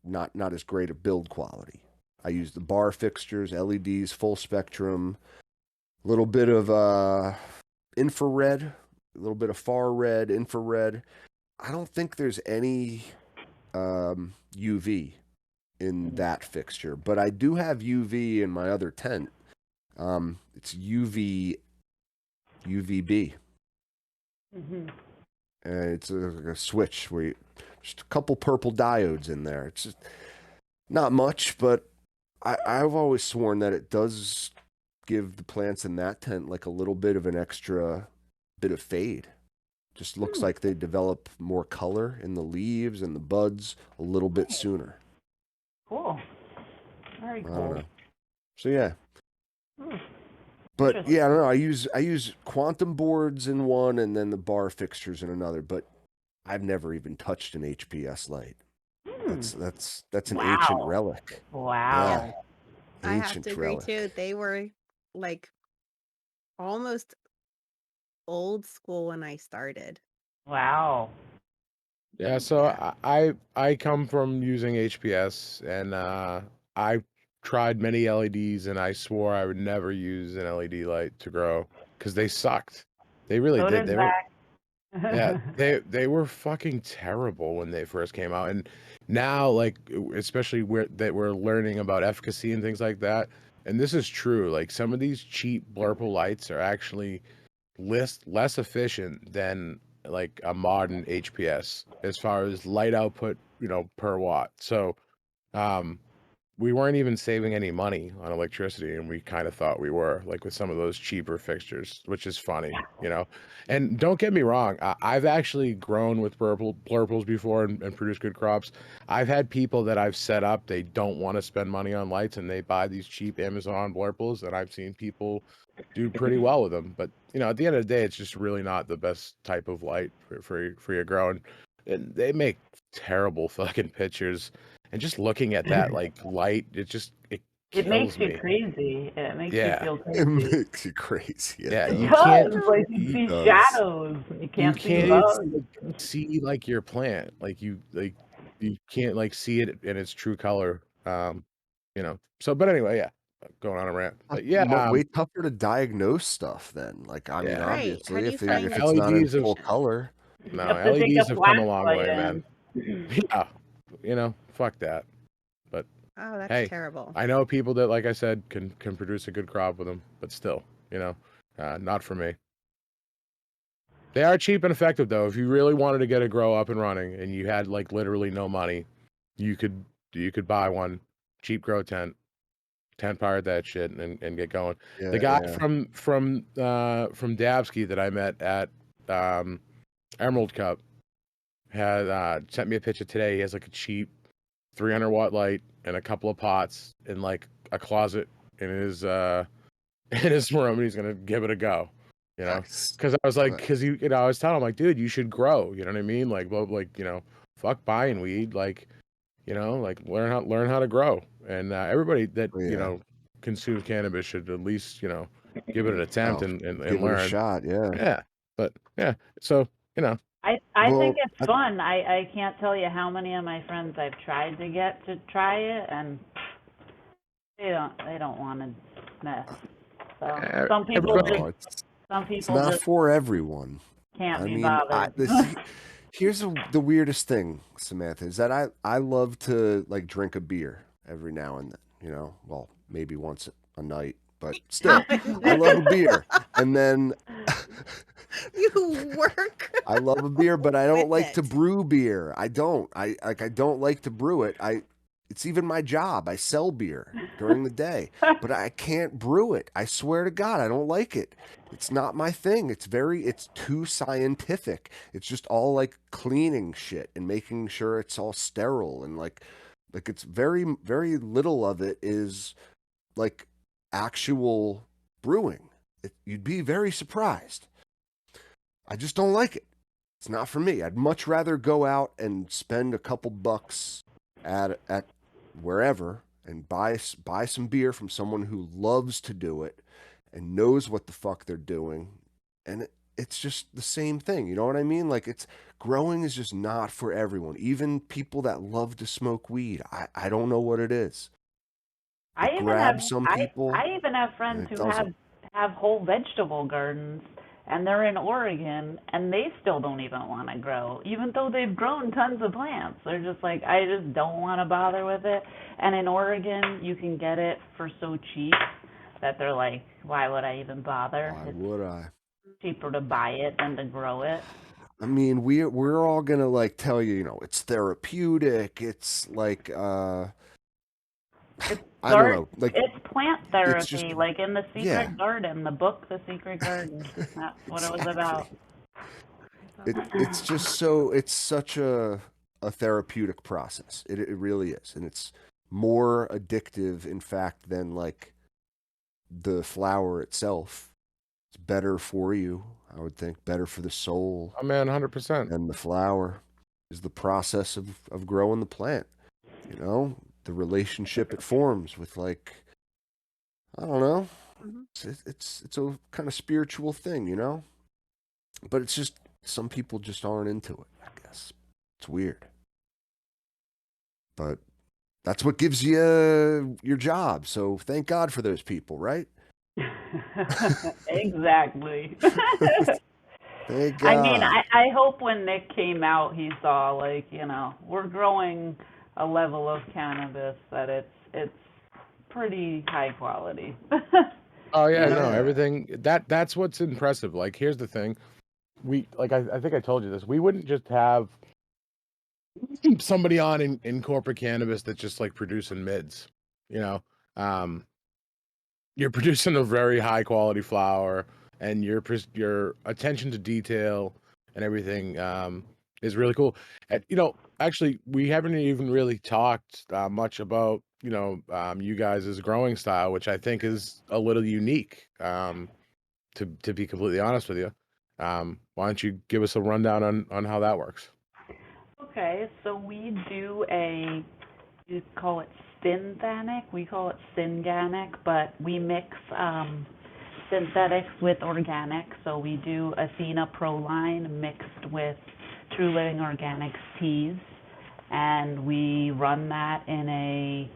not as great a build quality. I use the bar fixtures, LEDs, full spectrum, a little bit of infrared, a little bit of far red, infrared. I don't think there's any UV in that fixture, but I do have UV in my other tent. It's UVB. Mhm. And it's like a switch where just a couple purple diodes in there. It's just not much, but I've always sworn that it does give the plants in that tent like a little bit of an extra bit of fade. Just looks like they develop more color in the leaves and the buds a little bit sooner. Cool. Very I don't cool. know. So yeah. Hmm. But Interesting. yeah, I don't know. I use quantum boards in one and then the bar fixtures in another, but I've never even touched an HPS light. Hmm. That's an Wow. ancient relic. Wow. I have Ancient to agree relic. too. They were like almost old school when I started. Wow. Yeah, so Yeah. I come from using HPS, and I tried many LEDs, and I swore I would never use an LED light to grow because they sucked. They really So did. did They were yeah, Zach. they were fucking terrible when they first came out, and now like especially that we're learning about efficacy and things like that. And this is true. Like some of these cheap blurple lights are actually less efficient than like a modern HPS as far as light output, per watt. So, um, we weren't even saving any money on electricity, and we kind of thought we were, like with some of those cheaper fixtures, which is funny. And don't get me wrong, I've actually grown with blurples before and produced good crops. I've had people that I've set up, they don't want to spend money on lights, and they buy these cheap Amazon blurples, and I've seen people do pretty well with them. But at the end of the day, it's just really not the best type of light for your grow, and they make terrible fucking pictures. And just looking at that like light, it It makes kills you me. crazy. It makes you Yeah. feel It crazy. makes you crazy. It Yeah, It you does. can't does. Like you you see Does. shadows. You you can't see can't Does. bugs. see like your plant. You can't like see it in its true color. So but anyway, yeah. Going on a rant. But yeah, Way tougher to diagnose stuff then. Like, I mean, yeah. Right. How obviously, do you if it, find if its it's not in LEDs have full information? color, no, You have to take LEDs a have come a long flashlight way, man. in. Yeah. Fuck that. But Oh, that's hey, terrible. I know people that, like I said, can produce a good crop with them, but still, not for me. They are cheap and effective though. If you really wanted to get a grow up and running and you had like literally no money, you could buy one cheap grow tent powered that shit and get going. The guy yeah. from Dabsky that I met at Emerald Cup had sent me a picture today. He has like a cheap 300-watt light and a couple of pots in like a closet in his in his room, and he's gonna give it a go. Nice. Because I was like, Nice. because I was telling him like, dude, you should grow. You know what I mean? Like, well, like fuck buying weed. Like, like learn how to grow. And everybody that Yeah. consumes cannabis should at least give it an attempt Oh, and give it a learn. shot. Yeah. Yeah, but yeah, so I think Well, it's fun. I can't tell you how many of my friends I've tried to get to try it, and they don't want to mess. So some people everybody. no, just some it's people not just for everyone. can't I be mean, bothered. here's the weirdest thing, Samantha, is that I love to like drink a beer every now and then. Well, maybe once a night, but still, I love a beer. And then You work I love a beer, but I don't with like to it. brew beer. I don't. I don't like to brew it. It's even my job. I sell beer during the day, but I can't brew it. I swear to God, I don't like it. It's not my thing. It's too scientific. It's just all like cleaning shit and making sure it's all sterile and like it's very very little of it is like actual brewing. You'd be very surprised. I just don't like it. It's not for me. I'd much rather go out and spend a couple bucks at wherever and buy some beer from someone who loves to do it and knows what the fuck they're doing. And it's just the same thing. You know what I mean? Like growing is just not for everyone. Even people that love to smoke weed. I don't know what it is. I It even have grabs some I people I even have and friends it who doesn't. have whole vegetable gardens, and they're in Oregon, and they still don't even want to grow, even though they've grown tons of plants. They're just like, I just don't want to bother with it. And in Oregon, you can get it for so cheap that they're like, why would I even bother? Why would I? cheaper to buy it than to grow it. I mean, we're all gonna like tell you, it's therapeutic. It's like It's I don't know, like it's plant it's just therapy, like in The yeah, Secret Garden, the book The Secret Garden. That's what it was about. it's just it's such a therapeutic process. It really is, and it's more addictive, in fact, than like the flower itself. It's better for you, I would think, better for the soul. Oh man, 100%. And the flower is the process of growing the plant. The relationship it forms with, like, I don't know. It's a kind of spiritual thing, but it's just some people just aren't into it, I guess. It's weird, but that's what gives you your job, so thank God for those people, right? Exactly. Thank I mean, God. I hope when Nick came out, he saw, like, we're growing a level of cannabis that it's pretty high quality. Oh yeah, You know? no, everything that's what's impressive. Like, here's the thing. I think I told you this. We wouldn't just have somebody on in corporate cannabis that's just like producing mids, you know. Um, you're producing a very high quality flower, and your attention to detail and everything is really cool. And actually, we haven't even really talked much about you guys' growing style, which I think is a little unique. To be completely honest with you, why don't you give us a rundown on how that works? Okay, so we do you call it synthanic, we call it synganic, but we mix synthetics with organic. So we do Athena Proline mixed with True Living Organics teas, and we run that in a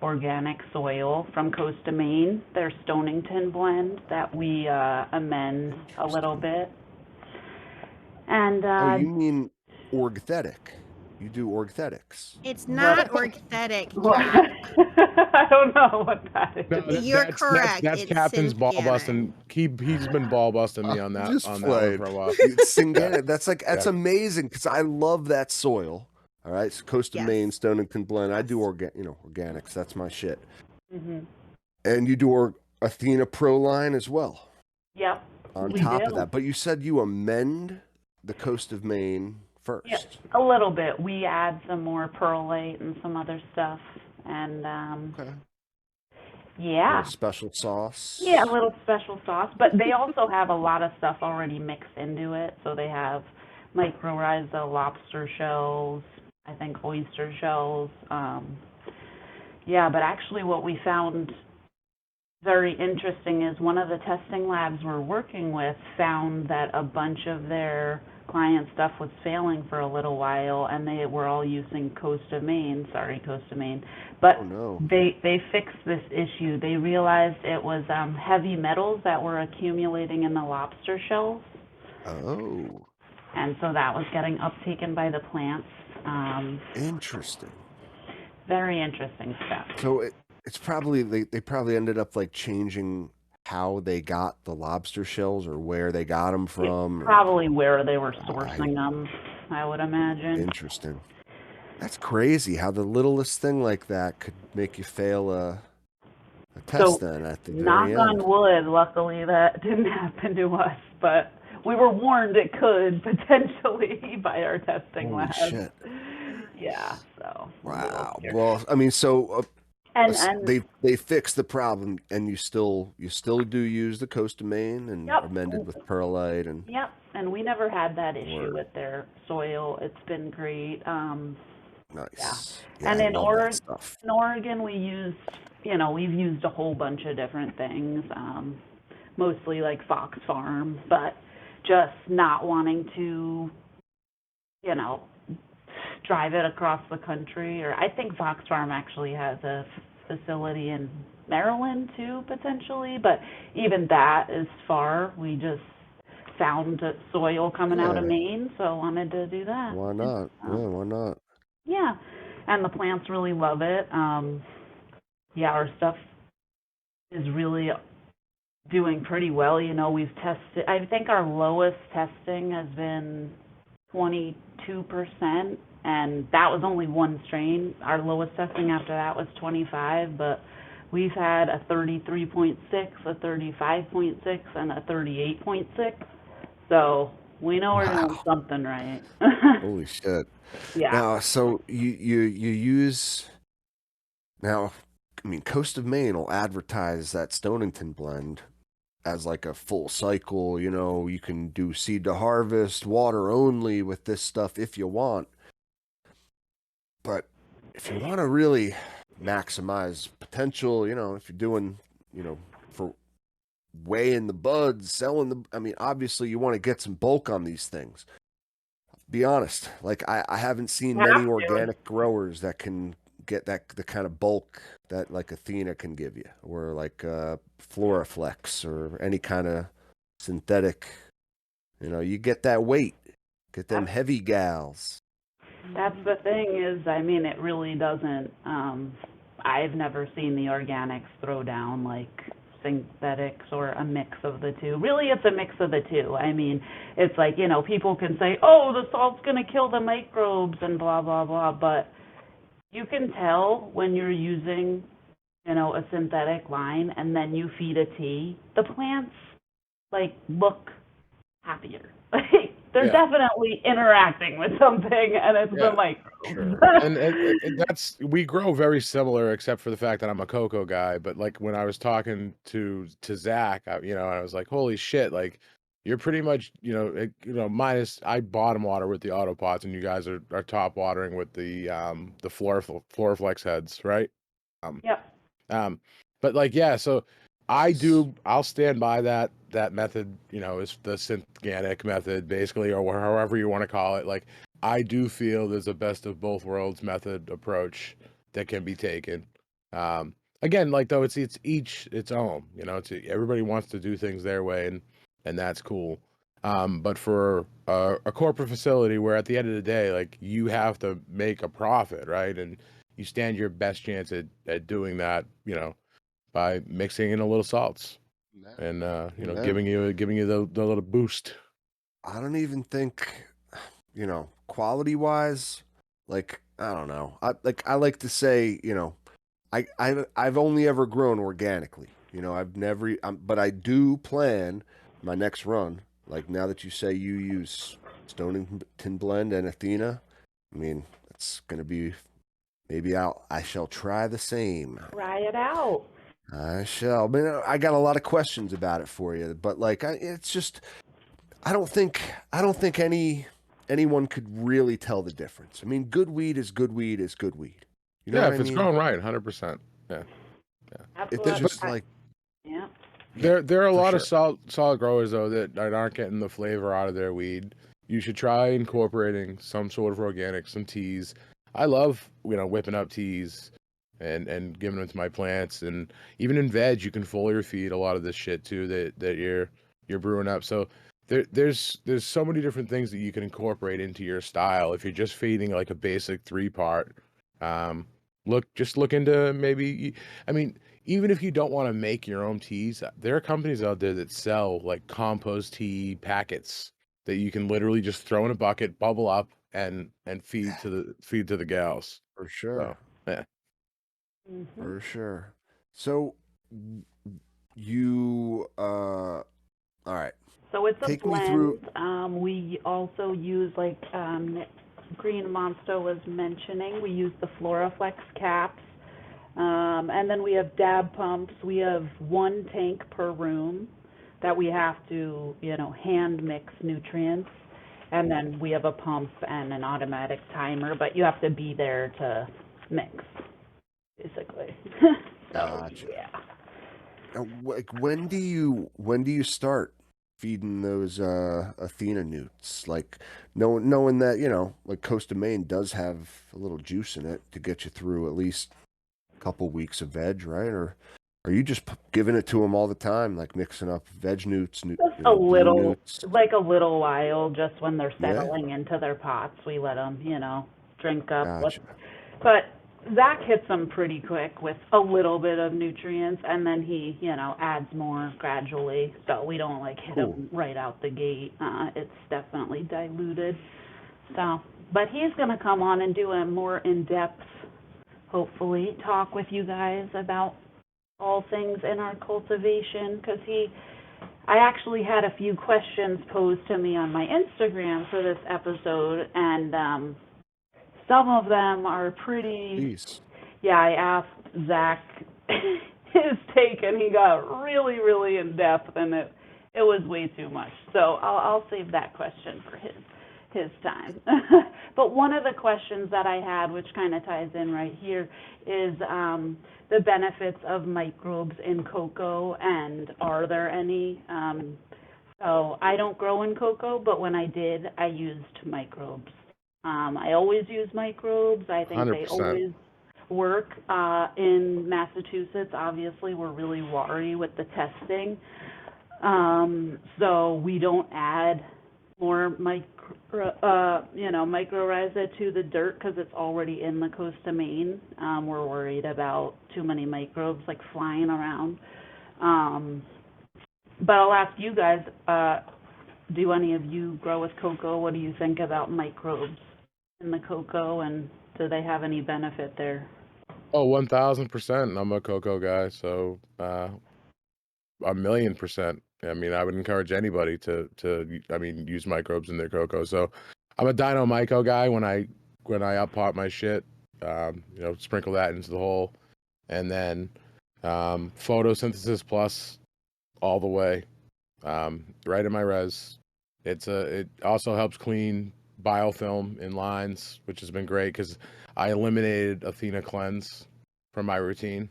organic soil from Coast of Maine, their Stonington blend that we amend a little bit. And Oh, you mean orgthetic. You do orgthetics. It's what? not orgthetic, What? Cap. I don't know what that is. No, You're correct. That's It's Captain's ball synthganic. busting. He's been ball busting me on I'm that just one playing. for a while. It's Yeah, Singana. That's yeah. amazing because I love that soil. All right, so Coast of Yes. Maine, Stonington blend. I do Yes. organics. That's my shit. Hmm. And you do Athena Proline as well Yep, on we top do. of that. But you said you amend the Coast of Maine first. Yep, a little bit. We add some more perlite and some other stuff, and Okay. yeah. Little special sauce. Yeah, a little special sauce, but they also have a lot of stuff already mixed into it. So they have mycorrhizal lobster shells, I think oyster shells. Yeah, but actually what we found very interesting is one of the testing labs we're working with found that a bunch of their client stuff was failing for a little while, and they were all using Coast of Maine. But Oh no. they fixed this issue. They realized it was heavy metals that were accumulating in the lobster shells, Oh. and so that was getting uptaken by the plants. Interesting. Very interesting stuff. So it's probably they probably ended up like changing how they got the lobster shells or where they got them from. Probably where they were sourcing them, I would imagine. Interesting. That's crazy how the littlest thing like that could make you fail a test then at the Knock very on end. wood, luckily that didn't happen to us, but we were warned it could potentially by our testing Holy labs. shit. Yeah, so. Wow. Well, I mean, so And they fixed the problem, and you still do use the Coast of Maine and Yep. amended with perlite and. Yep, and we never had that issue Word. with their soil. It's been great. Nice. Yeah. And I in love that stuff. Oregon, we've used a whole bunch of different things, mostly like Fox Farm, but just not wanting to, drive it across the country. Or I think Fox Farm actually has a facility in Maryland too, potentially, but even that is far. We just found soil coming out of Yeah. Maine, so I wanted to do that. Why not? Yeah, why not? Yeah, and the plants really love it. Yeah, our stuff is really doing pretty well. You know, we've tested, I think our lowest testing has been 22%, and that was only one strain. Our lowest testing after that was 25, but we've had a 33.6, a 35.6, and a 38.6. So we know we're doing Wow. something right. Holy shit. Yeah. Now, so you use now, I mean, Coast of Maine will advertise that Stonington blend as like a full cycle, you know, you can do seed to harvest, water only with this stuff if you want. But if you want to really maximize potential, you know, if you're doing, you know, for weighing the buds, selling the, I mean, obviously you want to get some bulk on these things. Be honest, like I haven't seen many Have to. organic growers that can get that the kind of bulk that like Athena can give you, or like Floraflex or any kind of synthetic. You know, you get that weight, get them heavy gals. That's the thing is, I mean, it really doesn't, I've never seen the organics throw down like synthetics or a mix of the two. Really, it's a mix of the two. I mean, it's like, you know, people can say, oh, the salt's going to kill the microbes and blah, blah, blah, but you can tell when you're using, you know, a synthetic line and then you feed a tea, the plants, like, look happier. Like, they're definitely interacting with something, and it's the microbes. Sure. and that's, we grow very similar, except for the fact that I'm a cocoa guy. But like when I was talking to Zach, you know, I was like, holy shit, like you're pretty much, you know, minus I bottom water with the autopots, and you guys are top watering with the Floraflex heads, right? Yep. But like, yeah, so I'll stand by that method, you know, is the synthetic method basically, or however you want to call it. Like, I do feel there's a best of both worlds method approach that can be taken. Again, like though it's each its own, you know, everybody wants to do things their way, and that's cool. But for a corporate facility where at the end of the day, like you have to make a profit, right? And you stand your best chance at doing that, you know, by mixing in a little salts and you know, giving you the little boost. I don't even think, you know, quality wise, like I don't know. I like to say, you know, I've only ever grown organically. You know, I've never, but I do plan my next run. Like now that you say you use Stonington Blend and Athena, I mean, it's gonna be maybe I shall try the same. Try it out. I shall. But I got a lot of questions about it for you. But like, it's just, I don't think anyone could really tell the difference. I mean, good weed is good weed is good weed. You know yeah, what if I it's mean? grown right, 100%. Yeah. Absolutely. It's just like, yeah. There are a lot sure. of solid growers though that aren't getting the flavor out of their weed. You should try incorporating some sort of organic, some teas. I love, you know, whipping up teas and giving them to my plants, and even in veg you can foliar feed a lot of this shit too that you're brewing up. So there's so many different things that you can incorporate into your style if you're just feeding like a basic 3-part. Look into maybe, I mean, even if you don't want to make your own teas, there are companies out there that sell like compost tea packets that you can literally just throw in a bucket, bubble up, and feed to the gals. For sure. So, yeah. Mm-hmm. For sure. So you all right. So it's a Take me blend. through- We also use, like Green Monster was mentioning, we use the Floraflex caps. And then we have dab pumps. We have 1 tank per room that we have to, you know, hand mix nutrients. And then we have a pump and an automatic timer, but you have to be there to mix, basically. So, Gotcha. yeah. Now, like when do you start feeding those Athena newts? Like knowing that, you know, like Coast of Maine does have a little juice in it to get you through at least a couple weeks of veg, right? Or are you just giving it to them all the time, like mixing up veg newts, Just you know, a little, newts? like a little while, just when they're Yeah. settling into their pots, we let them, you know, drink up. Gotcha. But Zach hits them pretty quick with a little bit of nutrients, and then he, adds more gradually. So we don't like hit Cool. him right out the gate. It's definitely diluted. So, but he's going to come on and do a more in-depth, hopefully, talk with you guys about all things in our cultivation, because I actually had a few questions posed to me on my Instagram for this episode, and some of them are pretty. Please. Yeah, I asked Zach his take, and he got really, really in depth, and it was way too much. So I'll save that question for his time. But one of the questions that I had, which kind of ties in right here, is the benefits of microbes in cocoa, and are there any? So I don't grow in cocoa, but when I did, I used microbes. I always use microbes. I think 100%. they always work. In Massachusetts, obviously, we're really wary with the testing. So we don't add more mycorrhiza to the dirt because it's already in the coast of Maine. We're worried about too many microbes like flying around. But I'll ask you guys, do any of you grow with cocoa? What do you think about microbes in the cocoa, and do they have any benefit there? Oh, 1000%. I'm a cocoa guy, so 1,000,000%. I mean, I would encourage anybody to use microbes in their cocoa. So I'm a Dino Myco guy. When I up pot my shit, sprinkle that into the hole, and then photosynthesis plus all the way, right in my res. It also helps clean biofilm in lines, which has been great because I eliminated Athena Cleanse from my routine,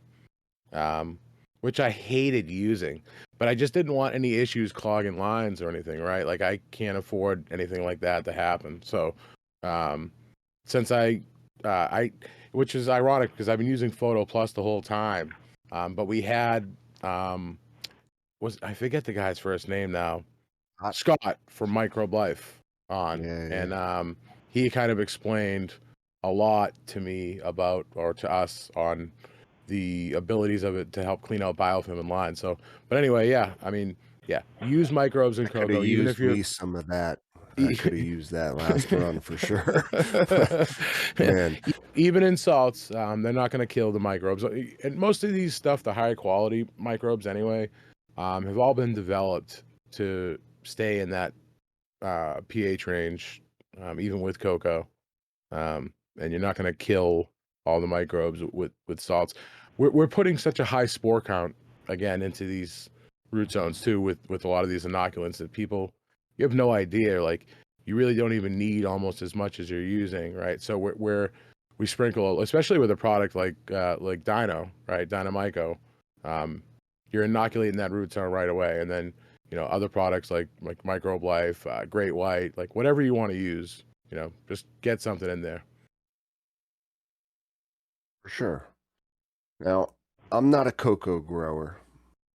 which I hated using, but I just didn't want any issues clogging lines or anything, right? Like I can't afford anything like that to happen. So since I which is ironic because I've been using Photo Plus the whole time, but we had I forget the guy's first name now, Scott from Microbe Life on, and he kind of explained a lot to me about, or to us, on the abilities of it to help clean out biofilm in lines. So, but anyway, use microbes in cocoa, even if you're some of that. I could have used that last run for sure. Man, even in salts, they're not going to kill the microbes. And most of these stuff, the higher quality microbes anyway, have all been developed to stay in that pH range, even with cocoa. And you're not going to kill all the microbes with salts. We're putting such a high spore count again into these root zones too with a lot of these inoculants that you have no idea. Like you really don't even need almost as much as you're using, right? So we sprinkle, especially with a product like Dino, right? Dino Myco, you're inoculating that root zone right away, and then other products like Microbe Life, Great White, like whatever you want to use, just get something in there. for sure. Now, I'm not a cocoa grower,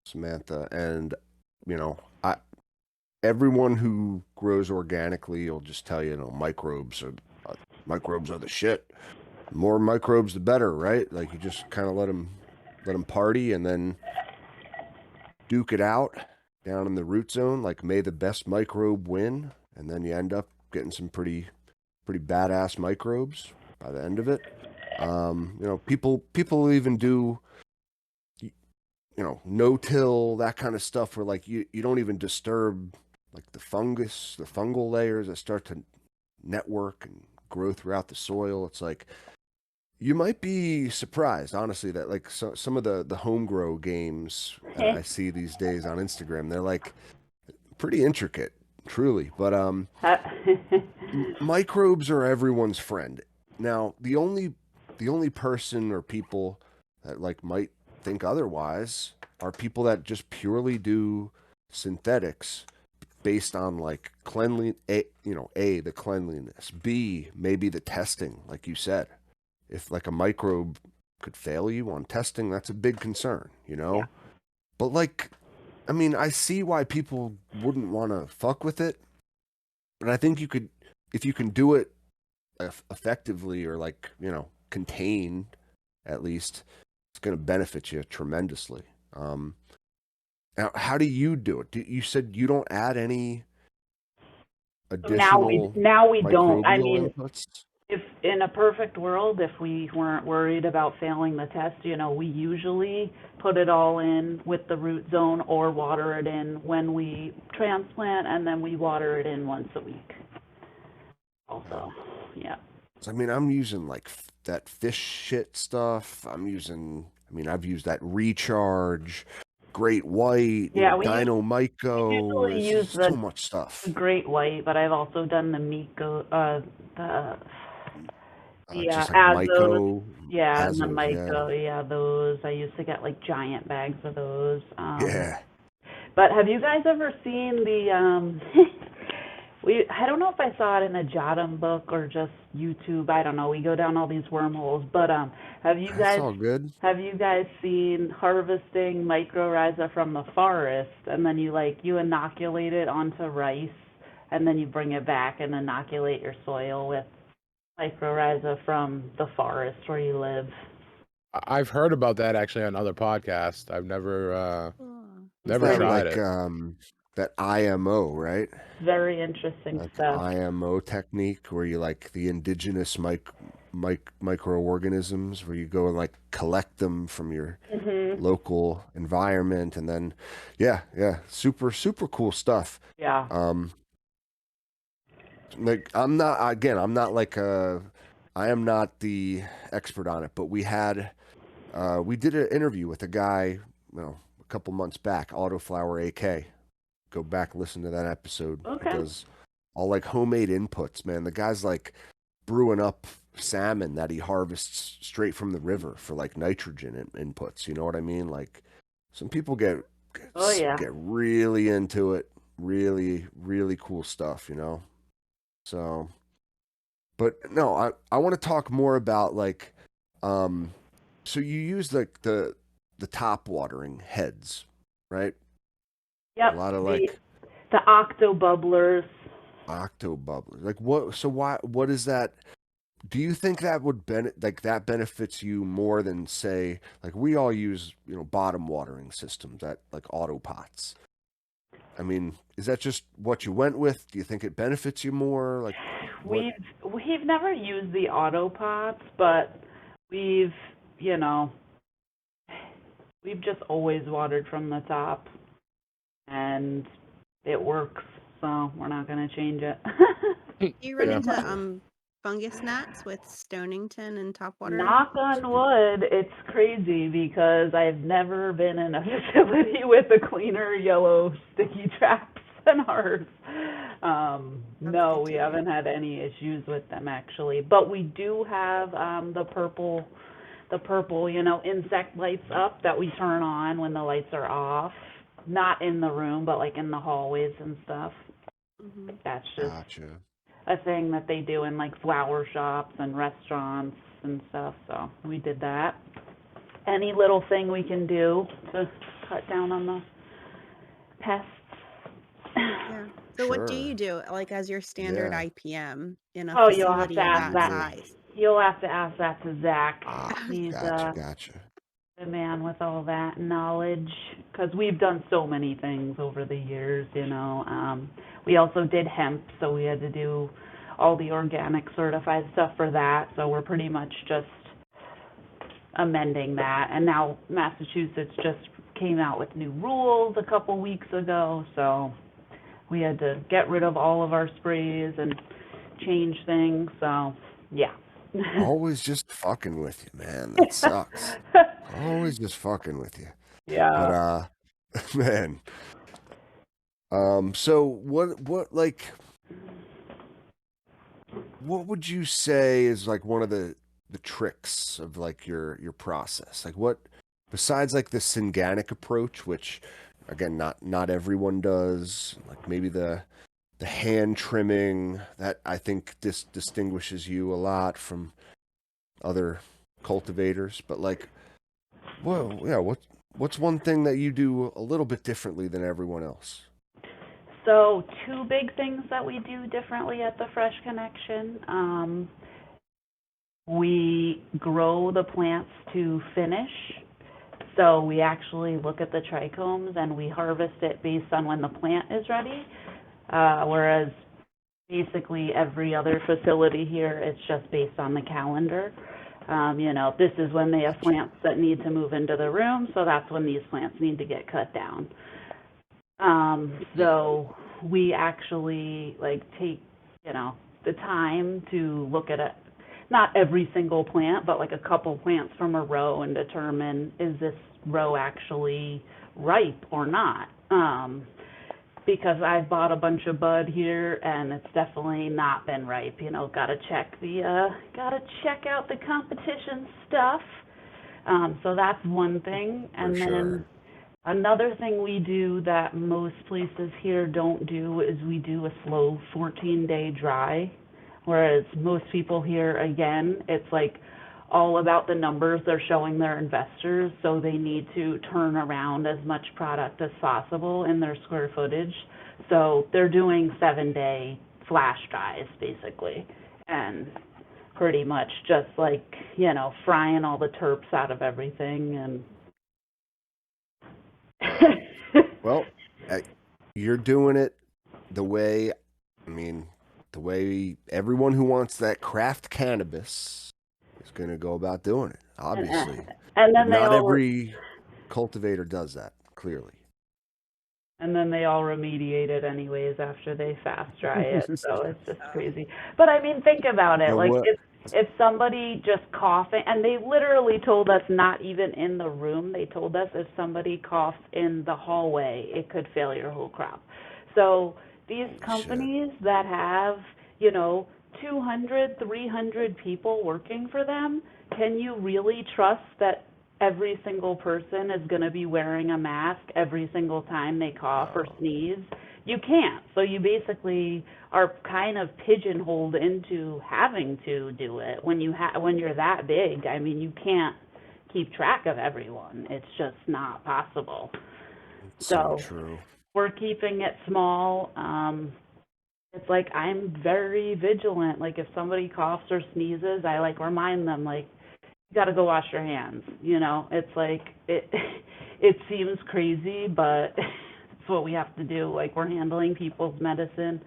Samantha, and everyone who grows organically will just tell you, microbes are the shit. The more microbes, the better, right? Like you just kind of let them party and then duke it out down in the root zone. Like may the best microbe win, and then you end up getting some pretty badass microbes by the end of it. People even do no-till, that kind of stuff where like you don't even disturb like the fungus, the fungal layers that start to network and grow throughout the soil. It's like you might be surprised, honestly, that like some of the home grow games that I see these days on Instagram, they're like pretty intricate, truly. But microbes are everyone's friend. Now, the only person or people that like might think otherwise are people that just purely do synthetics based on like the cleanliness, B, maybe the testing, like you said. If like a microbe could fail you on testing, that's a big concern, Yeah. But like, I mean, I see why people wouldn't want to fuck with it, but I think if you can do it effectively or like, contained at least, it's going to benefit you tremendously. Now, how do you do it? You said you don't add any additional now we don't. I microbial mean, inputs? if in a perfect world, if we weren't worried about failing the test, we usually put it all in with the root zone or water it in when we transplant, and then we water it in once a week. Also, yeah. I mean, I'm using like that fish shit stuff. I've used that Recharge, Great White, Yeah, we Dino Myco. usually use so much stuff. Great White, but I've also done the Miko, Just like Azos. Myco. Yeah, and the Azos, Myco, yeah, those. I used to get like giant bags of those. Yeah. But have you guys ever seen the I don't know if I saw it in a Jotum book or just YouTube. I don't know. We go down all these wormholes. But have you That's guys all good. have you guys seen harvesting mycorrhiza from the forest, and then you inoculate it onto rice, and then you bring it back and inoculate your soil with mycorrhiza from the forest where you live? I've heard about that actually on other podcasts. I've never That tried like it. that IMO, right? Very interesting Like stuff. IMO technique where you like the indigenous microorganisms where you go and like collect them from your local environment, and then super cool stuff. Yeah. Like I am not the expert on it, but we did an interview with a guy, a couple months back, Autoflower AK. Go back, listen to that episode. Okay. He does all like homemade inputs, man. The guy's like brewing up salmon that he harvests straight from the river for like nitrogen inputs. You know what I mean? Like some people get really into it. Really, really cool stuff, So, but no, I want to talk more about like, so you use like the top watering heads, right? Yep. A lot of like the octo bubblers. Like what? So what is that? Do you think that would that benefits you more than say like we all use bottom watering systems that like auto pots? I mean, is that just what you went with? Do you think it benefits you more? Like we've never used the auto pots, but we've just always watered from the top, and it works, so we're not going to change it. Do you run into fungus gnats with Stonington and top watering? Knock on wood, it's crazy because I've never been in a facility with a cleaner yellow sticky traps than ours. No, we haven't had any issues with them actually, but we do have the purple insect lights up that we turn on when the lights are off. Not in the room, but like in the hallways and stuff. Mm-hmm. That's just Gotcha. a thing that they do in like flower shops and restaurants and stuff. So we did that. Any little thing we can do to cut down on the pests. Yeah. So what do you do, like as your standard IPM in a facility of that size? You'll have to ask that to Zach. He's Gotcha. the man with all that knowledge, because we've done so many things over the years. We also did hemp, so we had to do all the organic certified stuff for that. So we're pretty much just amending that. And now Massachusetts just came out with new rules a couple weeks ago, so we had to get rid of all of our sprays and change things. So yeah. Always just fucking with you, man. That sucks. Always just fucking with you. Yeah. But man. So what would you say is like one of the tricks of like your process? Like what, besides like the synganic approach, which again not everyone does, like maybe the hand trimming that I think distinguishes you a lot from other cultivators, but like, well, yeah, what's one thing that you do a little bit differently than everyone else? So 2 big things that we do differently at the Fresh Connection. We grow the plants to finish. So we actually look at the trichomes and we harvest it based on when the plant is ready. Whereas basically every other facility here, it's just based on the calendar. This is when they have plants that need to move into the room, so that's when these plants need to get cut down. So we actually take, the time to look at it, not every single plant, but like a couple plants from a row and determine, is this row actually ripe or not? Because I've bought a bunch of bud here and it's definitely not been ripe. Gotta check out the competition stuff. So that's one thing. And then another thing we do that most places here don't do is we do a slow 14-day dry, whereas most people here, again, it's all about the numbers they're showing their investors, so they need to turn around as much product as possible in their square footage. So they're doing 7-day flash dries, basically, and pretty much just frying all the terps out of everything. And Well, you're doing it the way everyone who wants that craft cannabis is going to go about doing it, obviously. And then not every cultivator does that, clearly. And then they all remediate it anyways after they fast dry it, so it's just crazy. But I mean, think about it. If somebody just coughing, and they literally told us not even in the room, they told us if somebody coughs in the hallway, it could fail your whole crop. So these companies that have, 200, 300 people working for them, can you really trust that every single person is going to be wearing a mask every single time they cough or sneeze? You can't. So you basically are kind of pigeonholed into having to do it. When you're that big, I mean, you can't keep track of everyone. It's just not possible. So true. We're keeping it small. It's I'm very vigilant. If somebody coughs or sneezes, I remind them, you got to go wash your hands. It's it seems crazy, but it's what we have to do. We're handling people's medicine,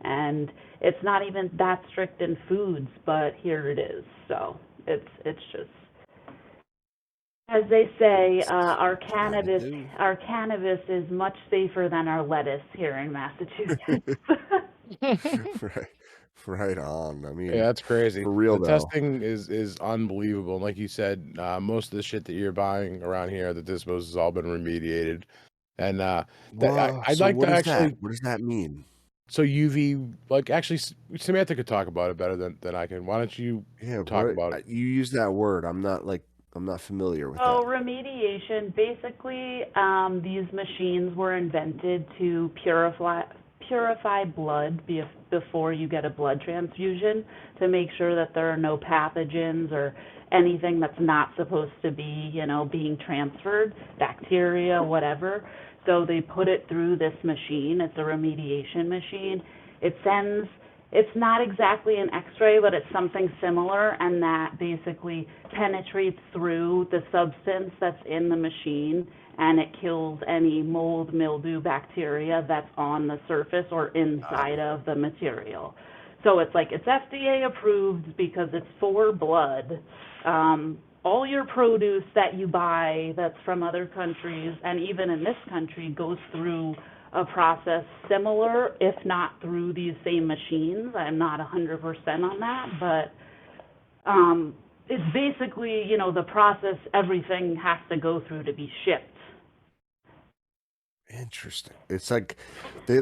and it's not even that strict in foods, but here it is. So it's just, as they say, our cannabis is much safer than our lettuce here in Massachusetts. Right on. I mean, yeah, that's crazy. For real, the though. testing is unbelievable. Like you said, most of the shit that you're buying around here, the dispos, has all been remediated. And I'd like to actually. What does that mean? So UV, actually, Samantha could talk about it better than I can. Why don't you talk about it? You use that word. I'm not familiar with that. Remediation, basically, these machines were invented to purify blood before you get a blood transfusion, to make sure that there are no pathogens or anything that's not supposed to be, being transferred, bacteria, whatever. So they put it through this machine. It's a remediation machine. It's not exactly an X-ray, but it's something similar, and that basically penetrates through the substance that's in the machine, and it kills any mold, mildew, bacteria that's on the surface or inside of the material. So it's FDA approved because it's for blood. All your produce that you buy that's from other countries, and even in this country, goes through a process similar, if not through these same machines. I'm not 100% on that, but it's basically, the process everything has to go through to be shipped. Interesting. It's they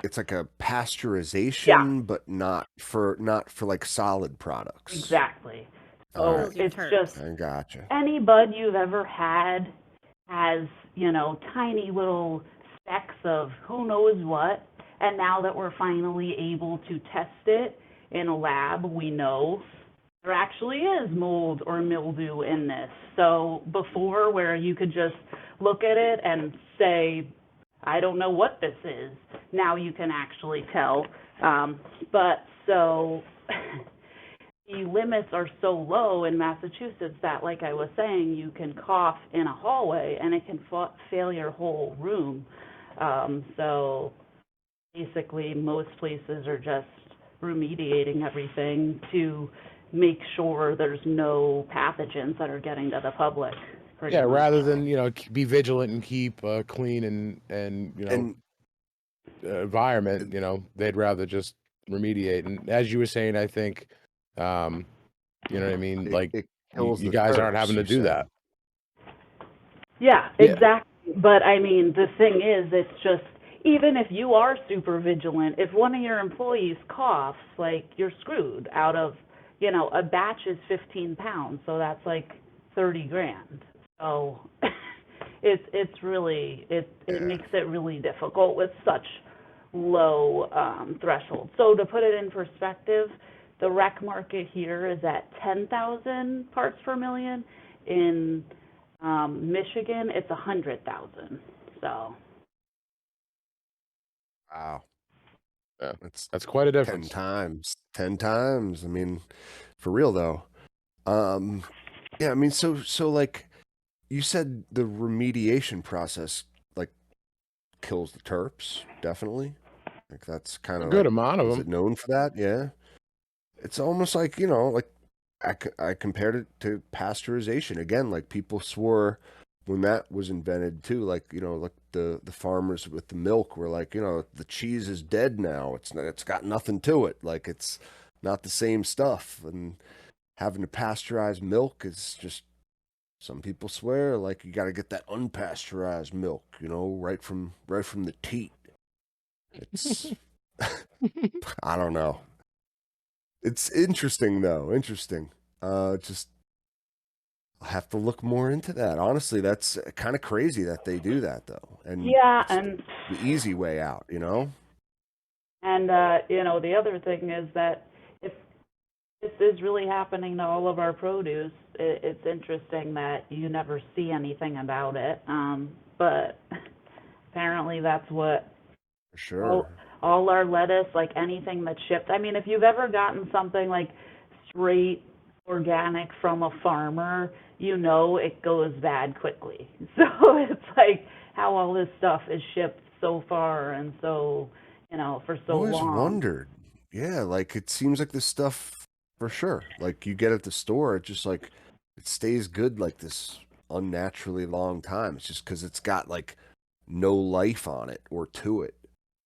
it's like a pasteurization, but not for solid products. Exactly. So All right. it's just, I gotcha. any bud you've ever had has, tiny little specks of who knows what, and now that we're finally able to test it in a lab, we know there actually is mold or mildew in this. So before, where you could just look at it and say, I don't know what this is, now you can actually tell. But so the limits are so low in Massachusetts that, like I was saying, you can cough in a hallway and it can fail your whole room. So basically, most places are just remediating everything to make sure there's no pathogens that are getting to the public. Yeah, Much. rather than be vigilant and keep clean and environment, they'd rather just remediate. And as you were saying, I think, you know what I mean, like it you, kills you the guys aren't terps, having to you do said. that. Yeah, Yeah. exactly. But I mean, the thing is, it's just, even if you are super vigilant, if one of your employees coughs, like, you're screwed out of, a batch is 15 pounds, so that's like 30 grand. So it's really, it makes it really difficult with such low threshold. So to put it in perspective, the rec market here is at 10,000 parts per million. In Michigan, it's 100,000. So. Wow. Yeah, That's that's quite a 10 difference. times. 10 times. I mean, for real though. Yeah, I mean, so like you said, the remediation process like kills the terps, definitely. Like that's kind A of good like, amount of is them. it known for that? Yeah. It's almost like, like I compared it to pasteurization. Again, like people swore when that was invented too, like, like the farmers with the milk were like, the cheese is dead now. It's got nothing to it. Like it's not the same stuff. And having to pasteurize milk is just, some people swear like you got to get that unpasteurized milk, right from the teat. It's I don't know. It's interesting though. Interesting. Just I'll have to look more into that. Honestly, that's kind of crazy that they do that though. And Yeah, it's and the easy way out, and the other thing is that if this is really happening to all of our produce, it's interesting that you never see anything about it. But apparently that's what For sure. all our lettuce, like anything that's shipped. I mean, if you've ever gotten something like straight organic from a farmer, it goes bad quickly. So it's like how all this stuff is shipped so far and so, for so Always long. wondered. Yeah, like it seems like this stuff for sure. Like you get at the store, it just like it stays good like this unnaturally long time. It's just because it's got like no life on it or to it.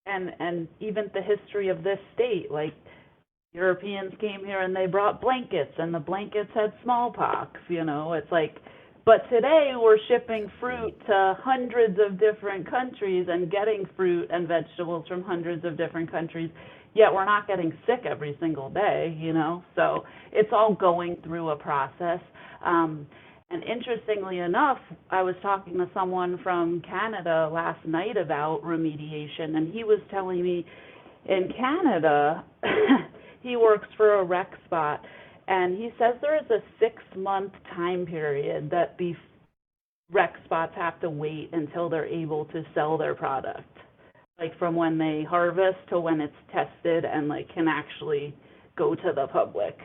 And even the history of this state, like Europeans came here and they brought blankets, and the blankets had smallpox. It's like, but today we're shipping fruit to hundreds of different countries and getting fruit and vegetables from hundreds of different countries, yet we're not getting sick every single day. So it's all going through a process. And interestingly enough, I was talking to someone from Canada last night about remediation, and he was telling me in Canada, he works for a rec spot, and he says there is a 6-month time period that the rec spots have to wait until they're able to sell their product, like from when they harvest to when it's tested and like can actually go to the public.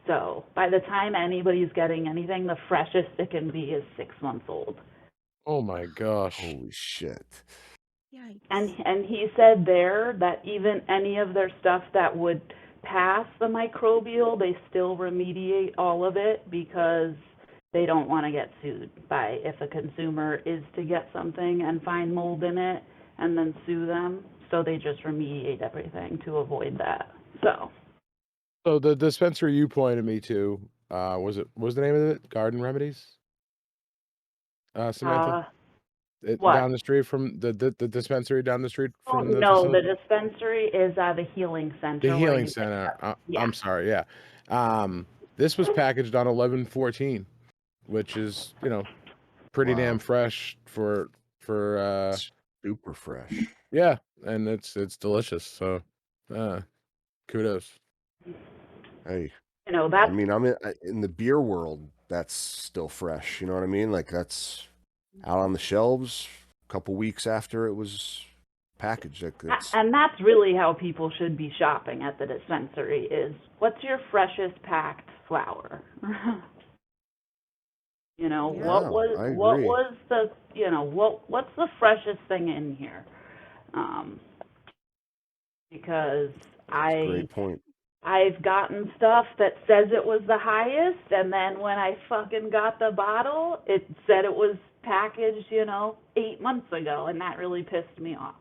So by the time anybody's getting anything, the freshest it can be is 6 months old. Oh my gosh. Holy shit. Yikes. And he said there that even any of their stuff that would pass the microbial, they still remediate all of it because they don't want to get sued by, if a consumer is to get something and find mold in it and then sue them. So they just remediate everything to avoid that. So the dispensary you pointed me to, was the name of it Garden Remedies? Samantha? What? Down the street from the dispensary down the street from the No, the facility? dispensary is the Healing Center. The where Healing you pick Center. up. Yeah. I'm sorry, yeah. This was packaged on 11/14, which is, pretty Wow. damn fresh for Super fresh. yeah, and it's delicious. So, kudos. Hey, That's I mean, I'm in the beer world. That's still fresh. You know what I mean? Like that's out on the shelves a couple weeks after it was packaged. Like and that's really how people should be shopping at the dispensary is what's your freshest packed flower. You know, Yeah. what Wow, I what agree. was the, you know, what's the freshest thing in here? Because That's a great point. I've gotten stuff that says it was the highest, and then when I fucking got the bottle, it said it was packaged, 8 months ago, and that really pissed me off.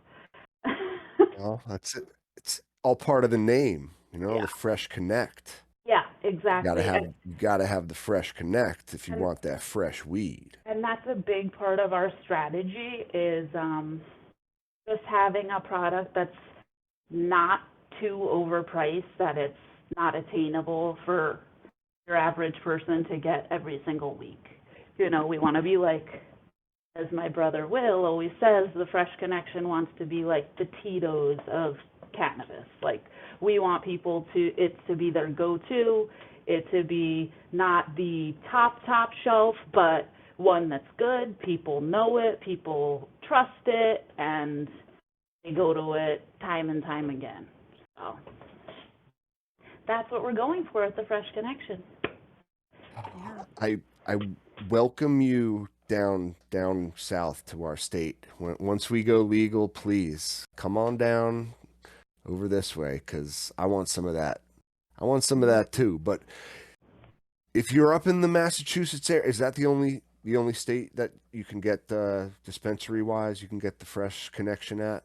Well, that's it. It's all part of the name, Yeah. the Fresh Connect. Yeah, You exactly. gotta have the Fresh Connect if you And- want that fresh weed. And that's a big part of our strategy is just having a product that's not too overpriced, that it's not attainable for your average person to get every single week. We want to be like, as my brother Will always says, the Fresh Connection wants to be like the Tito's of cannabis. Like, we want people it to be their go-to, it to be not the top shelf, but one that's good. People know it, people trust it, and they go to it time and time again. So that's what we're going for at the Fresh Connection. Yeah. I welcome you down south to our state. Once we go legal, please come on down over this way, because I want some of that. I want some of that too. But if you're up in the Massachusetts area, is that the only state that you can get dispensary wise? You can get the Fresh Connection at?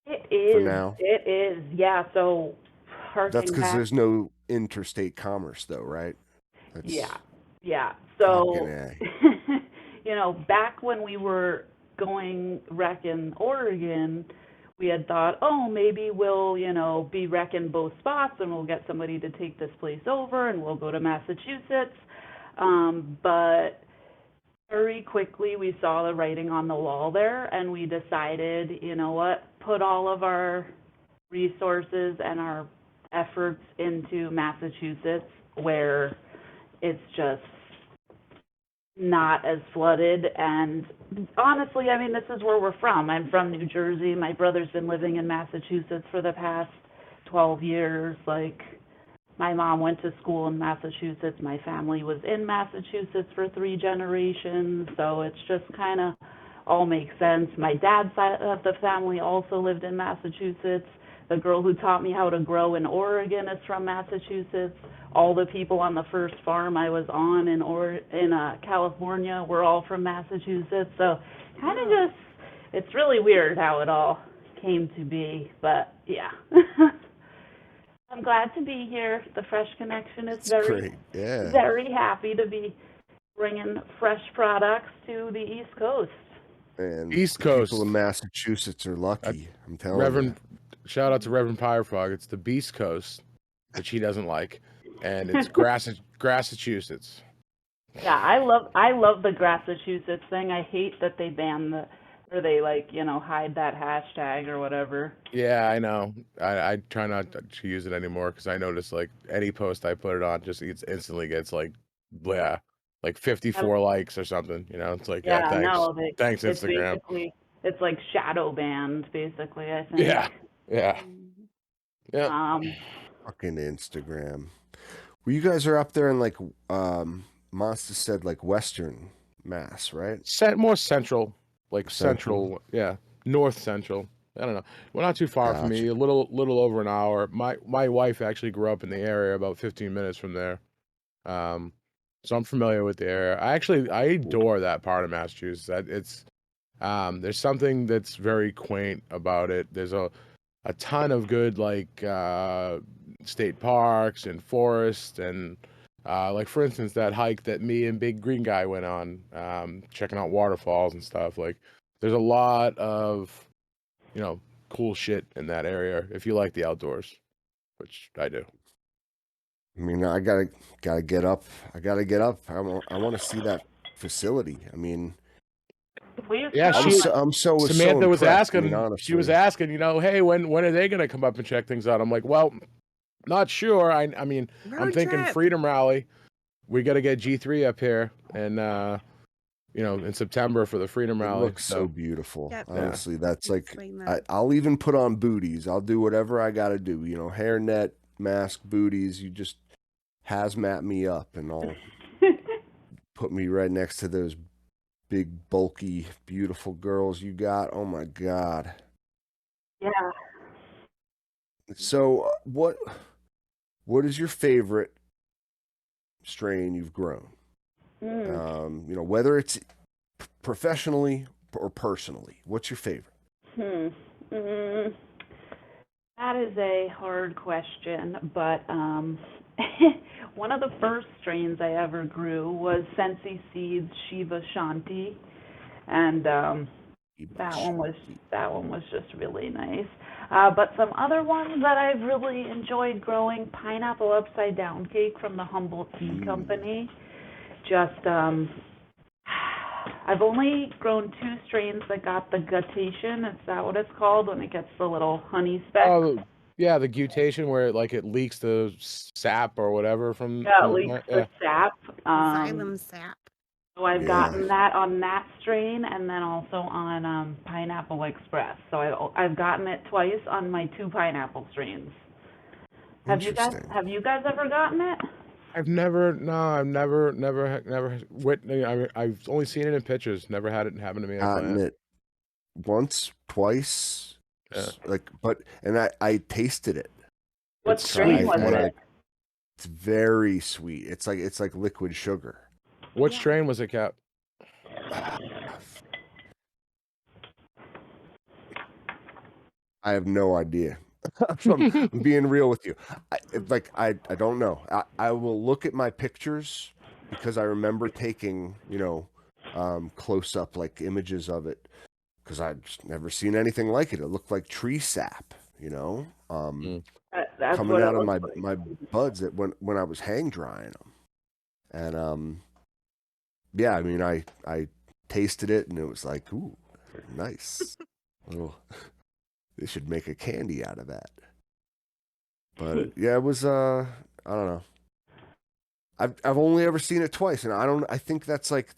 It is. For now? It is. Yeah. So That's because there's no interstate commerce, though, right? That's Yeah. So, fucking A. back when we were going rec in Oregon, we had thought, oh, maybe we'll, be wrecking both spots and we'll get somebody to take this place over and we'll go to Massachusetts. But very quickly we saw the writing on the wall there, and we decided, you know what, put all of our resources and our efforts into Massachusetts, where it's just not as flooded. And honestly, this is where we're from. I'm from New Jersey. My brother's been living in Massachusetts for the past 12 years. Like, my mom went to school in Massachusetts. My family was in Massachusetts for 3 generations. So it's just kind of all makes sense. My dad's side of the family also lived in Massachusetts. The girl who taught me how to grow in Oregon is from Massachusetts. All the people on the first farm I was on in California were all from Massachusetts. So kind of just, it's really weird how it all came to be. But yeah, I'm glad to be here. The Fresh Connection is Great. Yeah. very happy to be bringing fresh products to the East Coast. And East Coast. people in Massachusetts are lucky. I'm telling you. Shout out to Reverend Firefrog. It's the Beast Coast, which he doesn't like, and it's Massachusetts. Yeah, I love the Massachusetts thing. I hate that they ban or they hide that hashtag or whatever. Yeah, I know. I try not to use it anymore because I notice like any post I put it on just instantly gets like 54 likes or something. It's like Yeah, thanks, no, thanks Instagram. It's like shadow banned, basically, I think. Yeah. Fucking Instagram. Well, you guys are up there in Monster said Western Mass, right? More central, central, north central. I don't know. Well, not too far from me. A little over an hour. My wife actually grew up in the area, about 15 minutes from there. So I'm familiar with the area. I adore that part of Massachusetts. It's there's something that's very quaint about it. There's a ton of good state parks and forests, and for instance, that hike that me and Big Green Guy went on, checking out waterfalls and stuff. There's a lot of cool shit in that area if you like the outdoors, which I do. I gotta get up. I want to see that facility. Yeah, I'm so Samantha was asking. honestly. She was asking, hey, when are they gonna come up and check things out? I'm like, well, not sure. I'm thinking trip. Freedom Rally. We got to get G3 up here, and in September for the Freedom Rally. It looks so beautiful. Yep. Honestly, that's Explain that. I'll even put on booties. I'll do whatever I got to do. Hairnet, mask, booties. You just hazmat me up, and I'll put me right next to those big, bulky, beautiful girls you got. Oh my God. Yeah. So what is your favorite strain you've grown? Mm. Whether it's professionally or personally, what's your favorite? Mm. That is a hard question, but one of the first strains I ever grew was Sensi Seeds Shiva Shanti, and that one was just really nice. But some other ones that I've really enjoyed growing, pineapple upside down cake from the Humboldt Tea Company. Just I've only grown 2 strains that got the guttation. Is that what it's called when it gets the little honey speck? Oh, yeah, the guttation where it leaks the sap or whatever from Yeah, it the leaks plant. the Yeah. sap. Xylem sap. So I've Yeah. gotten that on that strain, and then also on Pineapple Express. So I've gotten it twice on my 2 pineapple strains. Have you guys ever gotten it? I've never I've only seen it in pictures. Never had it happen to me in a Gotten plant. it once, twice, Yeah. and I tasted it. What It's strain sweet was from what it? It's very sweet. It's like liquid sugar. What strain was it, Cap? I have no idea. I'm being real with you. I don't know. I will look at my pictures because I remember taking, close up like images of it because I'd just never seen anything like it. It looked like tree sap, That's coming what out it of looks like. my buds when I was hang drying them. And yeah, I mean I tasted it and it was like, ooh, nice. They should make a candy out of that. But yeah, it was I don't know. I've only ever seen it twice, and I think that's like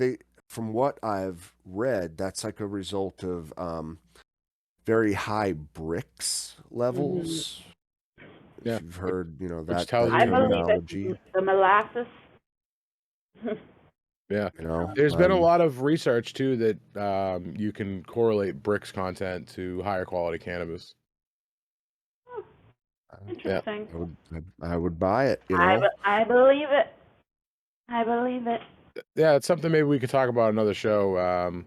from what I've read, that's like a result of very high bricks levels. Yeah. If you've heard, that tells you- I believe terminology. it's the molasses. Yeah. You know, There's been a lot of research too that you can correlate bricks content to higher quality cannabis. Interesting. I would buy it. I believe it. I believe it. Yeah, it's something maybe we could talk about another show.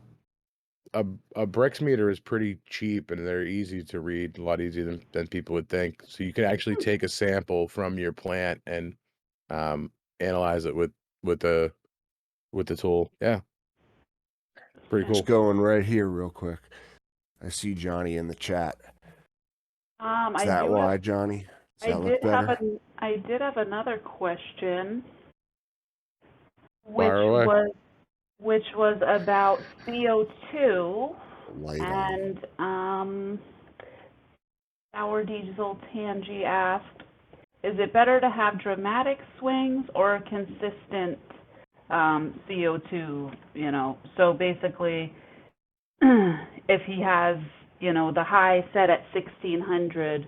A bricks meter is pretty cheap and they're easy to read, a lot easier than people would think. So you can actually take a sample from your plant and analyze it with the tool. Yeah. Pretty cool. Just going right here real quick. I see Johnny in the chat. Is that why, Johnny? Does that look better? I did have another question, Fire away. which was about CO2 Light on. and Sour Diesel Tangy asked, is it better to have dramatic swings or consistent CO2, So basically, if he has, the high set at 1600,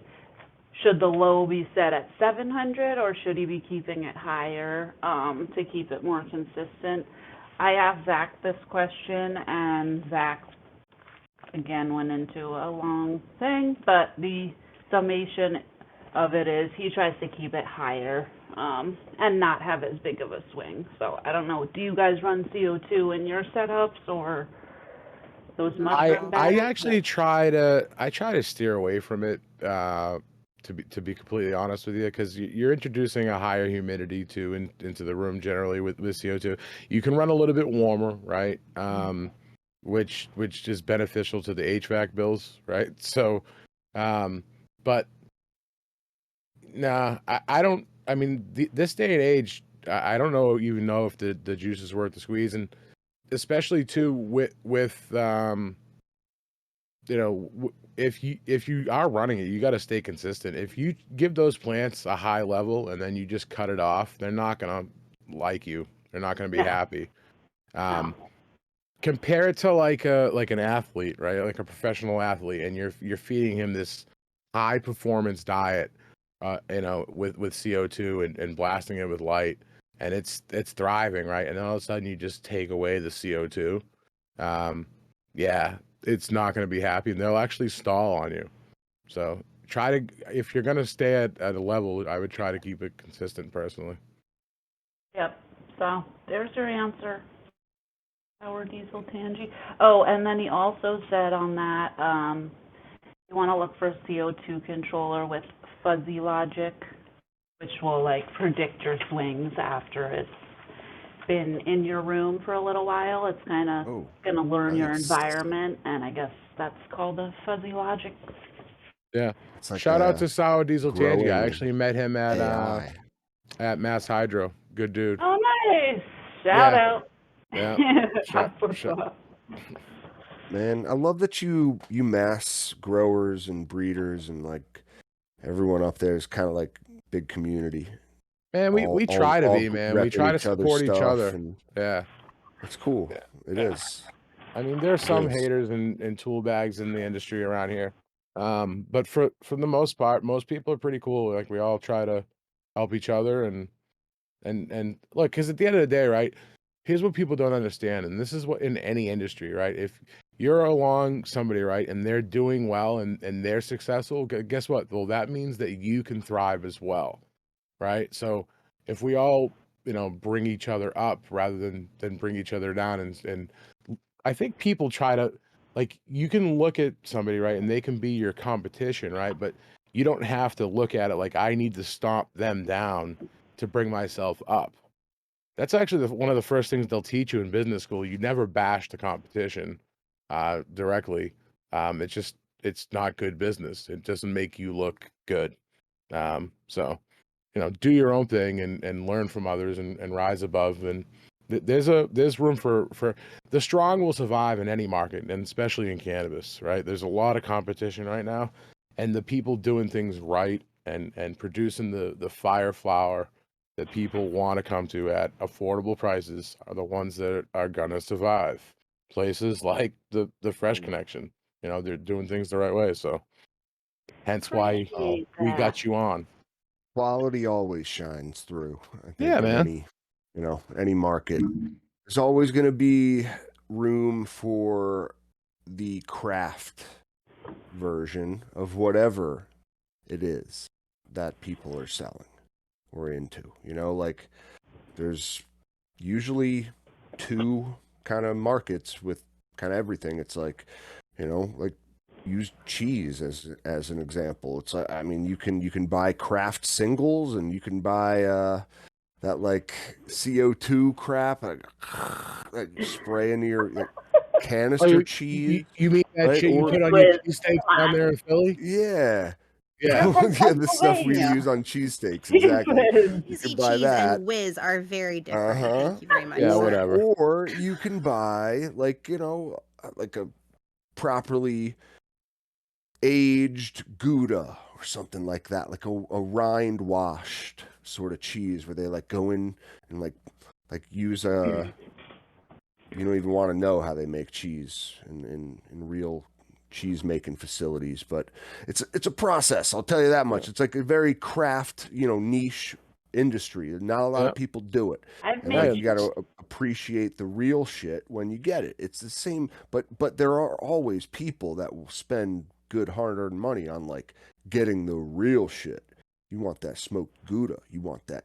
should the low be set at 700 or should he be keeping it higher to keep it more consistent? I asked Zach this question, and Zach again went into a long thing, but the summation of it is he tries to keep it higher and not have as big of a swing. So I don't know. Do you guys run CO2 in your setups or those mushroom bags? I actually try to steer away from it. To be completely honest with you, because you're introducing a higher humidity into the room generally with CO2. You can run a little bit warmer, right? Which is beneficial to the HVAC bills, right? So, but nah, I don't. I mean, this day and age, I don't even know if the juice is worth the squeeze, and especially too with if you are running it, you got to stay consistent. If you give those plants a high level and then you just cut it off, they're not gonna like you. They're not gonna be happy. Compare it to like an athlete, right? Like a professional athlete, and you're feeding him this high performance diet with CO2 and blasting it with light, and it's thriving, right? And then all of a sudden you just take away the CO2. Yeah, it's not going to be happy, and they'll actually stall on you. So try to, if you're going to stay at a level, I would try to keep it consistent personally. Yep. So there's your answer. Power diesel Tangy. Oh, and then he also said on that, you want to look for a CO2 controller with fuzzy logic, which will like predict your swings after it's been in your room for a little while. It's kind of going to learn your environment, and I guess that's called a fuzzy logic. Yeah. Like shout out to Sour Diesel Tangy. I actually met him at Mass Hydro. Good dude. Oh, nice. Shout out. Yeah. Man, I love that you mass growers and breeders and like everyone up there is kind of like big community. Man, we try to be, man. We try to support each other. And yeah. It's cool. Yeah. It is. I mean, there's some haters and tool bags in the industry around here. But for the most part, most people are pretty cool. Like we all try to help each other and look, because at the end of the day, right? Here's what people don't understand, and this is what in any industry, right? If you're along somebody, right, and they're doing well and they're successful, guess what? Well, that means that you can thrive as well, right? So if we all, bring each other up rather than bring each other down, and I think people try to, like, you can look at somebody, right, and they can be your competition, right? But you don't have to look at it like I need to stomp them down to bring myself up. That's actually one of the first things they'll teach you in business school. You never bash the competition directly. It's not good business. It doesn't make you look good. So, do your own thing and learn from others and rise above. And there's room for the strong will survive in any market, and especially in cannabis, right? There's a lot of competition right now, and the people doing things right and producing the fire flower that people want to come to at affordable prices are the ones that are gonna survive. Places like the Fresh Connection, they're doing things the right way. So, hence why we got you on. Quality always shines through. I think yeah, man. Any market, there's always going to be room for the craft version of whatever it is that people are selling or into. Like there's usually two kind of markets with kind of everything. It's like, like use cheese as an example. It's like, I mean, you can buy craft singles and you can buy that like CO2 crap that you spray into your canister cheese. You mean that right? shit you put on your cheesesteaks down there in Philly? Yeah. Yeah. The stuff we use on cheesesteaks, exactly. You can buy cheese that. and whiz are very different. Thank you very much. Yeah, whatever. Or you can buy like a properly aged Gouda or something like that, like a rind washed sort of cheese where they like go in and like use a. You don't even want to know how they make cheese in real cheese making facilities, but it's a process. I'll tell you that much. It's like a very craft, niche industry. Not a lot of people do it. And you got to appreciate the real shit when you get it. It's the same, but there are always people that will spend good hard-earned money on like getting the real shit. You want that smoked Gouda. You want that.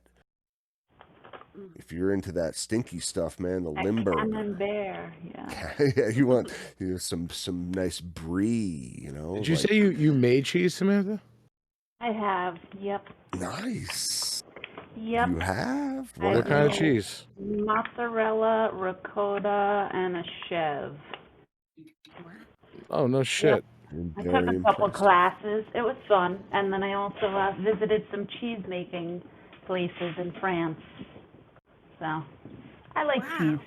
If you're into that stinky stuff, man, the Limburger. Bear, yeah. Yeah, you want some nice brie, Did you say you made cheese, Samantha? I have, yep. Nice. Yep. You have? What kind of cheese? Mozzarella, ricotta, and a chev. Oh, no shit. Yep. I took a couple classes. It was fun. And then I also visited some cheese making places in France. So, I like cheese.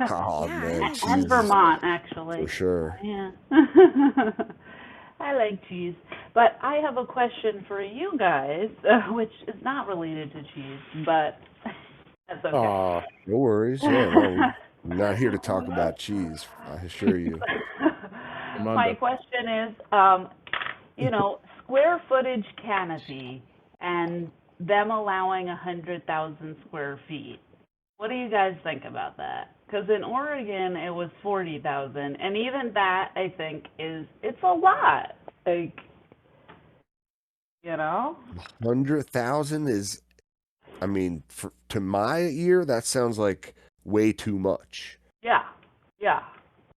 Oh, man. Cheese and Vermont, actually. For sure. Yeah. I like cheese. But I have a question for you guys, which is not related to cheese, but that's okay. No worries. Yeah, we're not here to talk about cheese, I assure you. My question is, square footage canopy and them allowing 100,000 square feet. What do you guys think about that? Because in Oregon it was 40,000, and even that I think it's a lot. Like, you know? 100,000 is, I mean, to my ear, that sounds like way too much. Yeah, yeah.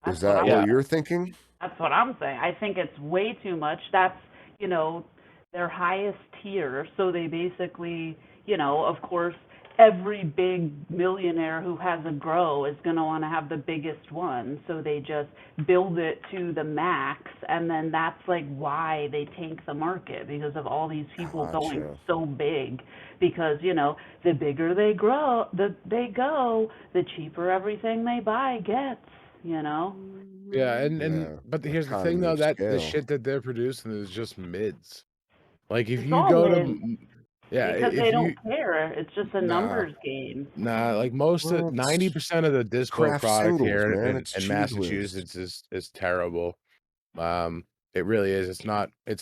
Is that what you're thinking? That's what I'm saying. I think it's way too much. That's, their highest tier. So they basically, of course, every big millionaire who has a grow is going to want to have the biggest one. So they just build it to the max. And then that's like why they tank the market, because of all these people going so big. Because, the bigger they go, the cheaper everything they buy gets, Yeah, but here's the thing though, that the shit that they're producing is just mids. Like if you go to because they don't care. It's just a numbers game. Nah, like 90% of the dispo product here in Massachusetts is terrible. It really is. It's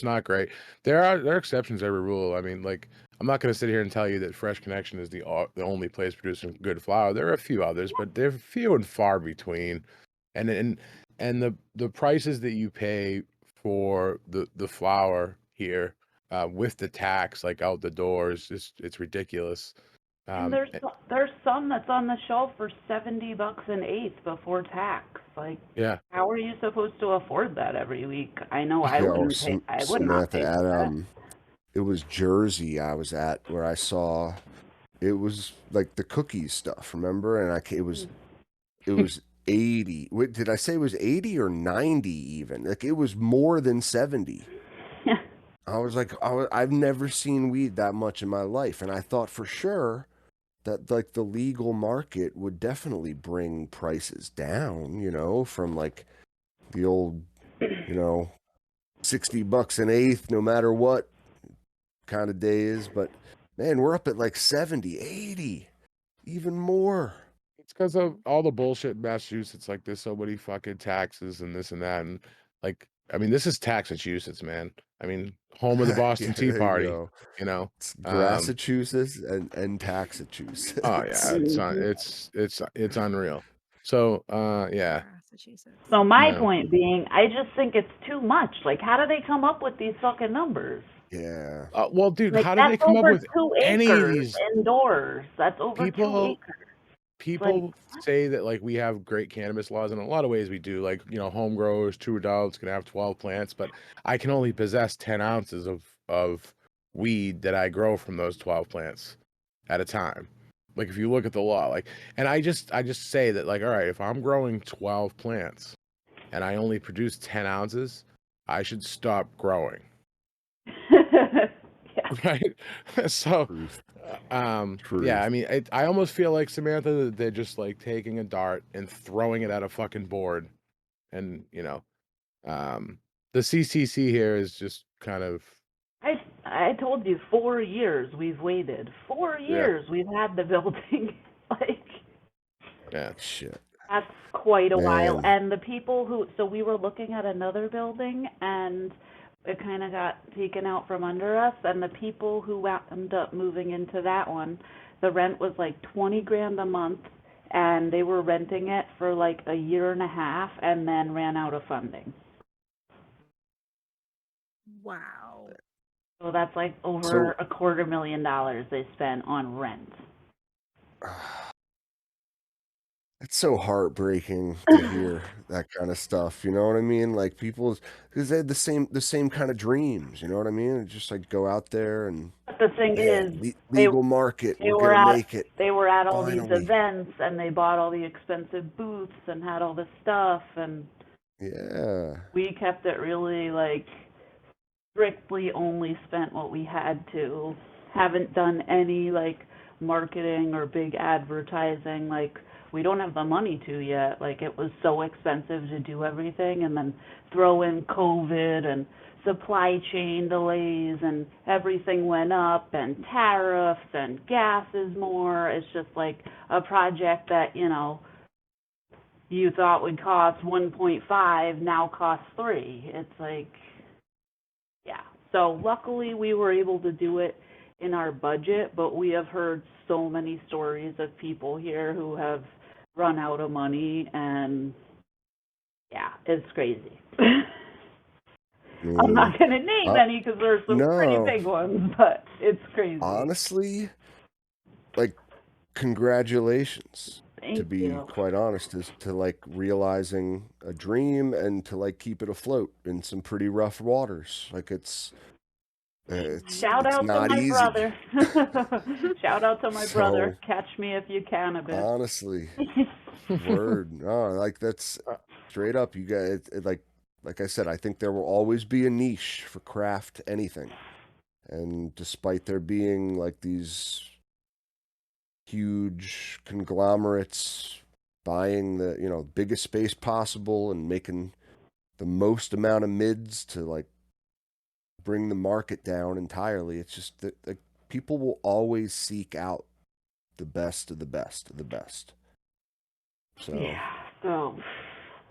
not great. There are exceptions to every rule. I mean, like I'm not going to sit here and tell you that Fresh Connection is the only place producing good flour. There are a few others, but they're few and far between. And the prices that you pay for the flour here with the tax, like out the doors, it's ridiculous. And there's some that's on the shelf for $70 an eighth before tax. Like, how are you supposed to afford that every week? I know I wouldn't pay. I would not pay for that. It was Jersey I was at where I saw it was like the cookies stuff. Remember? And it was 80. Wait, did I say it was 80 or 90 even? Like it was more than 70. I was like, I've never seen weed that much in my life, and I thought for sure that like the legal market would definitely bring prices down, from like the old, $60 an eighth, no matter what kind of day is. But man, we're up at like 70, 80, even more. It's because of all the bullshit in Massachusetts. Like there's so many fucking taxes and this and that. And like, I mean, this is Taxachusetts, man. I mean, home of the Boston Tea Party, It's Massachusetts and Taxachusetts. Oh yeah, it's unreal. So So my point being, I just think it's too much. Like, how do they come up with these fucking numbers? Yeah. Well, dude, like, how do they come up with any of these indoors? That's over 2 acres. People say that like we have great cannabis laws, and in a lot of ways we do. Like, home growers, 2 adults can have 12 plants, but I can only possess 10 ounces of weed that I grow from those 12 plants at a time. Like if you look at the law, like, and I just say that, like, all right, if I'm growing 12 plants and I only produce 10 ounces, I should stop growing. Right. So yeah, I mean, I almost feel like, Samantha, that they're just like taking a dart and throwing it at a fucking board. And the CCC here is just kind of, I told you 4 years we've waited. 4 years we've had the building. Shit. That's quite a while. And the people so we were looking at another building, and it kind of got taken out from under us, and the people who wound up moving into that one, the rent was like $20,000 a month, and they were renting it for like a year and a half, and then ran out of funding. Wow. So that's like over $250,000 they spent on rent. It's so heartbreaking to hear that kind of stuff. You know what I mean? Like because they had the same kind of dreams. You know what I mean? Just like go out there and. But the thing is, legal market. We're gonna make it. They were at all these events, and they bought all the expensive booths and had all this stuff, and we kept it really like strictly only spent what we had to. Haven't done any like marketing or big advertising. Like, we don't have the money to yet. Like, it was so expensive to do everything, and then throw in COVID and supply chain delays, and everything went up, and tariffs, and gas is more. It's just like a project that, you thought would cost 1.5 now costs 3. It's like, So luckily we were able to do it in our budget, but we have heard so many stories of people here who have run out of money, and yeah, it's crazy. I'm not going to name any because there's some pretty big ones, but it's crazy. Honestly, like, congratulations. Thank to be you. quite honest, is to like realizing a dream and to like keep it afloat in some pretty rough waters. Like Shout out to not my easy. brother. Shout out to my brother. Catch me if you can a bit. Honestly, word. No, like that's straight up. You guys, like I said, I think there will always be a niche for craft anything, and despite there being like these huge conglomerates buying the biggest space possible and making the most amount of mids to like bring the market down entirely, it's just that like people will always seek out the best of the best of the best. So yeah, so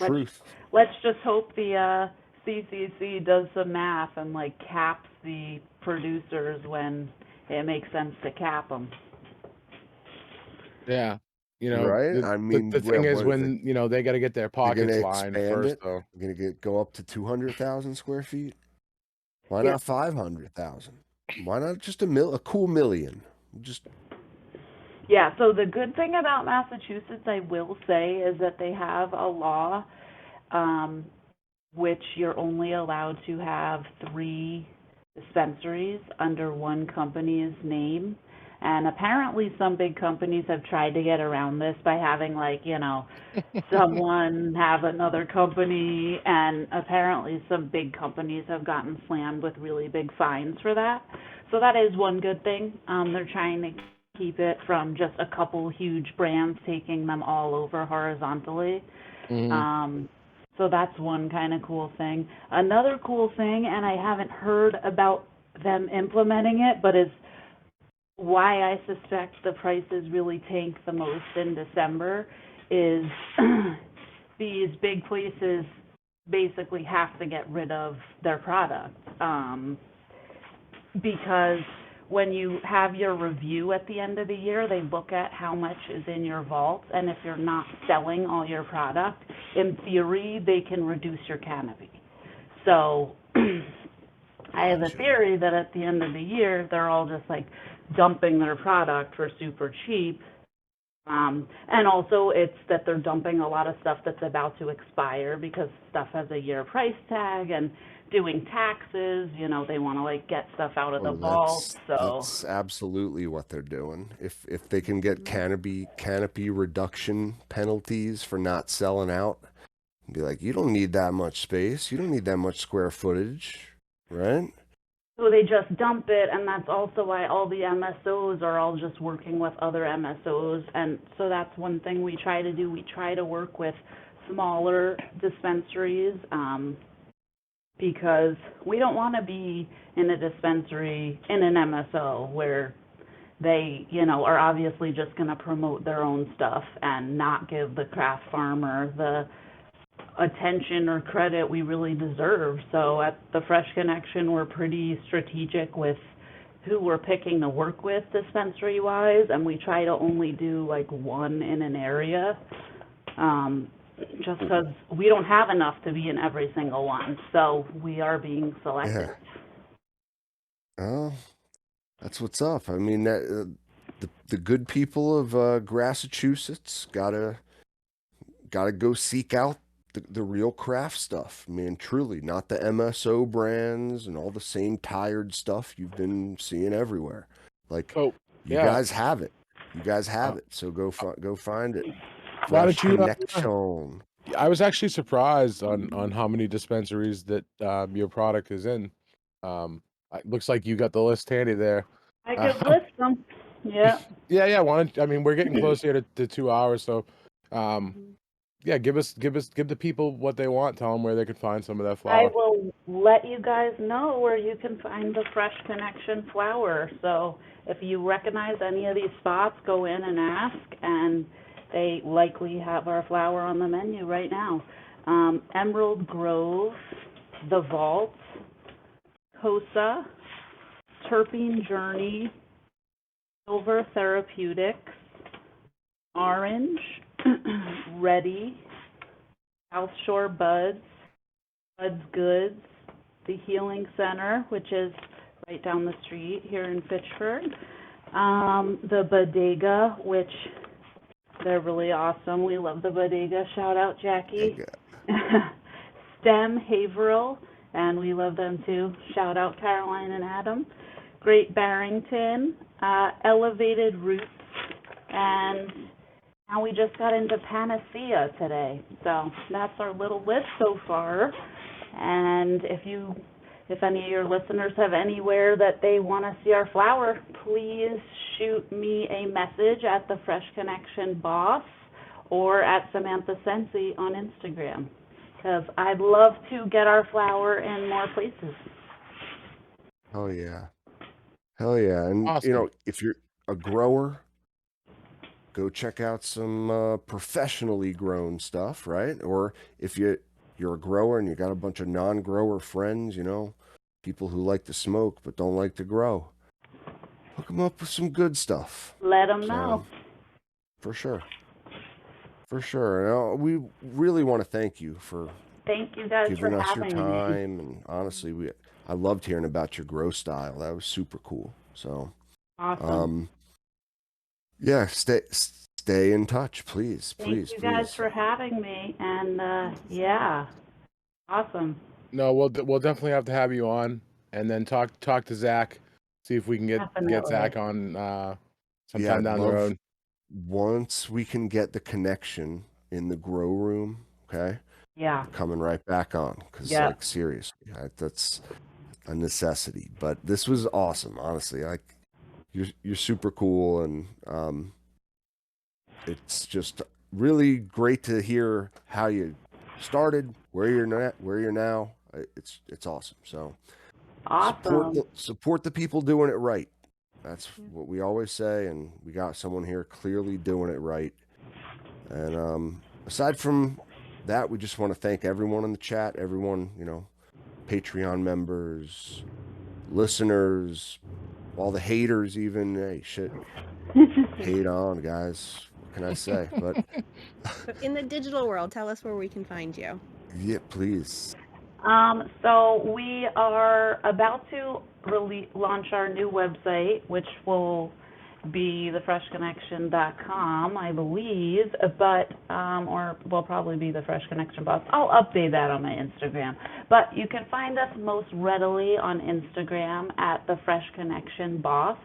truth. Let's just hope the CCC does the math and like caps the producers when it makes sense to cap them. Yeah. Right? I mean, the thing is when, they got to get their pockets lined first, though. They're going to go up to 200,000 square feet. Why not 500,000? Why not just a cool million? Yeah, so the good thing about Massachusetts, I will say, is that they have a law which you're only allowed to have 3 dispensaries under one company's name. And apparently some big companies have tried to get around this by having someone have another company, and apparently some big companies have gotten slammed with really big fines for that. So that is one good thing. They're trying to keep it from just a couple huge brands taking them all over horizontally. Mm-hmm. So that's one kind of cool thing. Another cool thing, and I haven't heard about them implementing it, but is why I suspect the prices really tank the most in December, is these big places basically have to get rid of their product. Because when you have your review at the end of the year, they look at how much is in your vault, and if you're not selling all your product, in theory, they can reduce your canopy. So I have a theory that at the end of the year, they're all just like dumping their product for super cheap. And also it's that they're dumping a lot of stuff that's about to expire because stuff has a year price tag, and doing taxes, they want to like get stuff out of the vault. So that's absolutely what they're doing. If they can get canopy reduction penalties for not selling out, be like, you don't need that much space, you don't need that much square footage, right? So they just dump it, and that's also why all the MSOs are all just working with other MSOs. And so that's one thing we try to do. We try to work with smaller dispensaries, because we don't want to be in a dispensary in an MSO where they, are obviously just going to promote their own stuff and not give the craft farmer the attention or credit we really deserve. So at the Fresh Connection, we're pretty strategic with who we're picking to work with dispensary wise, and we try to only do like one in an area, just because we don't have enough to be in every single one. So we are being selective. Yeah. Oh, that's what's up. I mean, the good people of Massachusetts gotta go seek out the real craft stuff. I mean, truly, not the MSO brands and all the same tired stuff you've been seeing everywhere. Like, you guys have it. You guys have it. So go find it. Why don't you? Connection. I was actually surprised on how many dispensaries that your product is in. It looks like you got the list handy there. I could list them. Yeah. Yeah. We're getting close here to 2 hours, so yeah, give the people what they want. Tell them where they can find some of that flour. I will let you guys know where you can find the Fresh Connection flour. So if you recognize any of these spots, go in and ask, and they likely have our flour on the menu right now. Emerald Grove, The Vault, Cosa, Terpene Journey, Silver Therapeutics, Orange, Ready, South Shore Buds, Buds Goods, the Healing Center, which is right down the street here in Fitchburg, the Bodega, which they're really awesome. We love the Bodega. Shout out, Jackie. STEM Haverhill, and we love them too. Shout out, Caroline and Adam. Great Barrington, Elevated Roots, and now we just got into Panacea today. So that's our little list so far. And if any of your listeners have anywhere that they want to see our flower, please shoot me a message at the Fresh Connection Boss or at Samantha Sensi on Instagram, because I'd love to get our flower in more places. Oh yeah. Hell yeah. And Awesome. if you're a grower, go check out some professionally grown stuff, right? Or if you're a grower and you got a bunch of non-grower friends, people who like to smoke but don't like to grow, hook them up with some good stuff. Let them know. For sure. For sure. We really want to thank you for Thank you guys giving for us your having me. time. And honestly, I loved hearing about your grow style. That was super cool. So, Awesome. Yeah, stay in touch, please. Thank you guys for having me. And yeah, awesome. No, we'll definitely have to have you on, and then talk to Zach, see if we can get Definitely. Zach on sometime down the road. Once we can get the connection in the grow room, okay? Yeah. Coming right back on, because like seriously, that's a necessity. But this was awesome, honestly. Like you're super cool, and it's just really great to hear how you started, where you're now. It's awesome. So awesome. Support the people doing it right. That's what we always say, and we got someone here clearly doing it right. And aside from that, we just want to thank everyone in the chat, everyone, Patreon members, listeners, all the haters even. Hey, shit. Hate on, guys. What can I say? But in the digital world, tell us where we can find you. Yeah, please. So we are about to launch our new website, which will be thefreshconnection.com, I believe, but or will probably be the Fresh Connection Boss. I'll update that on my Instagram. But you can find us most readily on Instagram at the Fresh Connection Boss,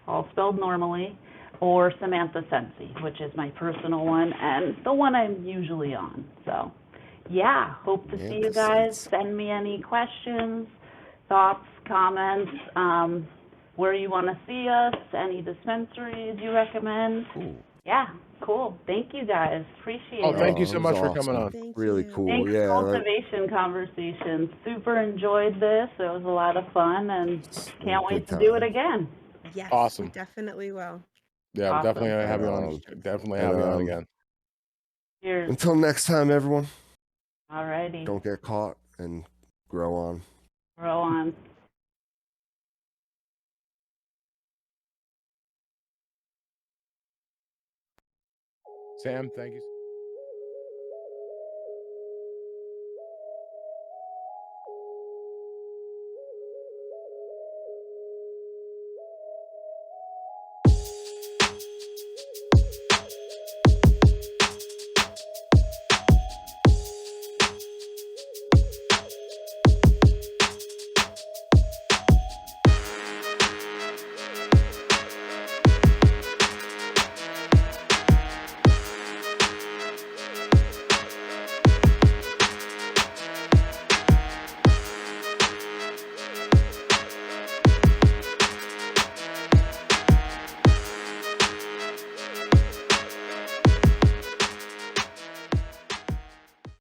all spelled normally, or Samantha Sensi, which is my personal one and the one I'm usually on. So yeah, hope to see you guys. Send me any questions, thoughts, comments, where you want to see us, any dispensaries you recommend. Cool. Yeah, cool. Thank you guys. Appreciate it. Thank you so much for coming on. Really cool. Thanks, yeah. Cultivation Conversations. Super enjoyed this. It was a lot of fun, and can't wait to do it again. Yes, awesome. We definitely will. Yeah, awesome. definitely have you on. Definitely have you on again. Cheers. Until next time, everyone. Alrighty. Don't get caught and grow on. Grow on. Sam, thank you.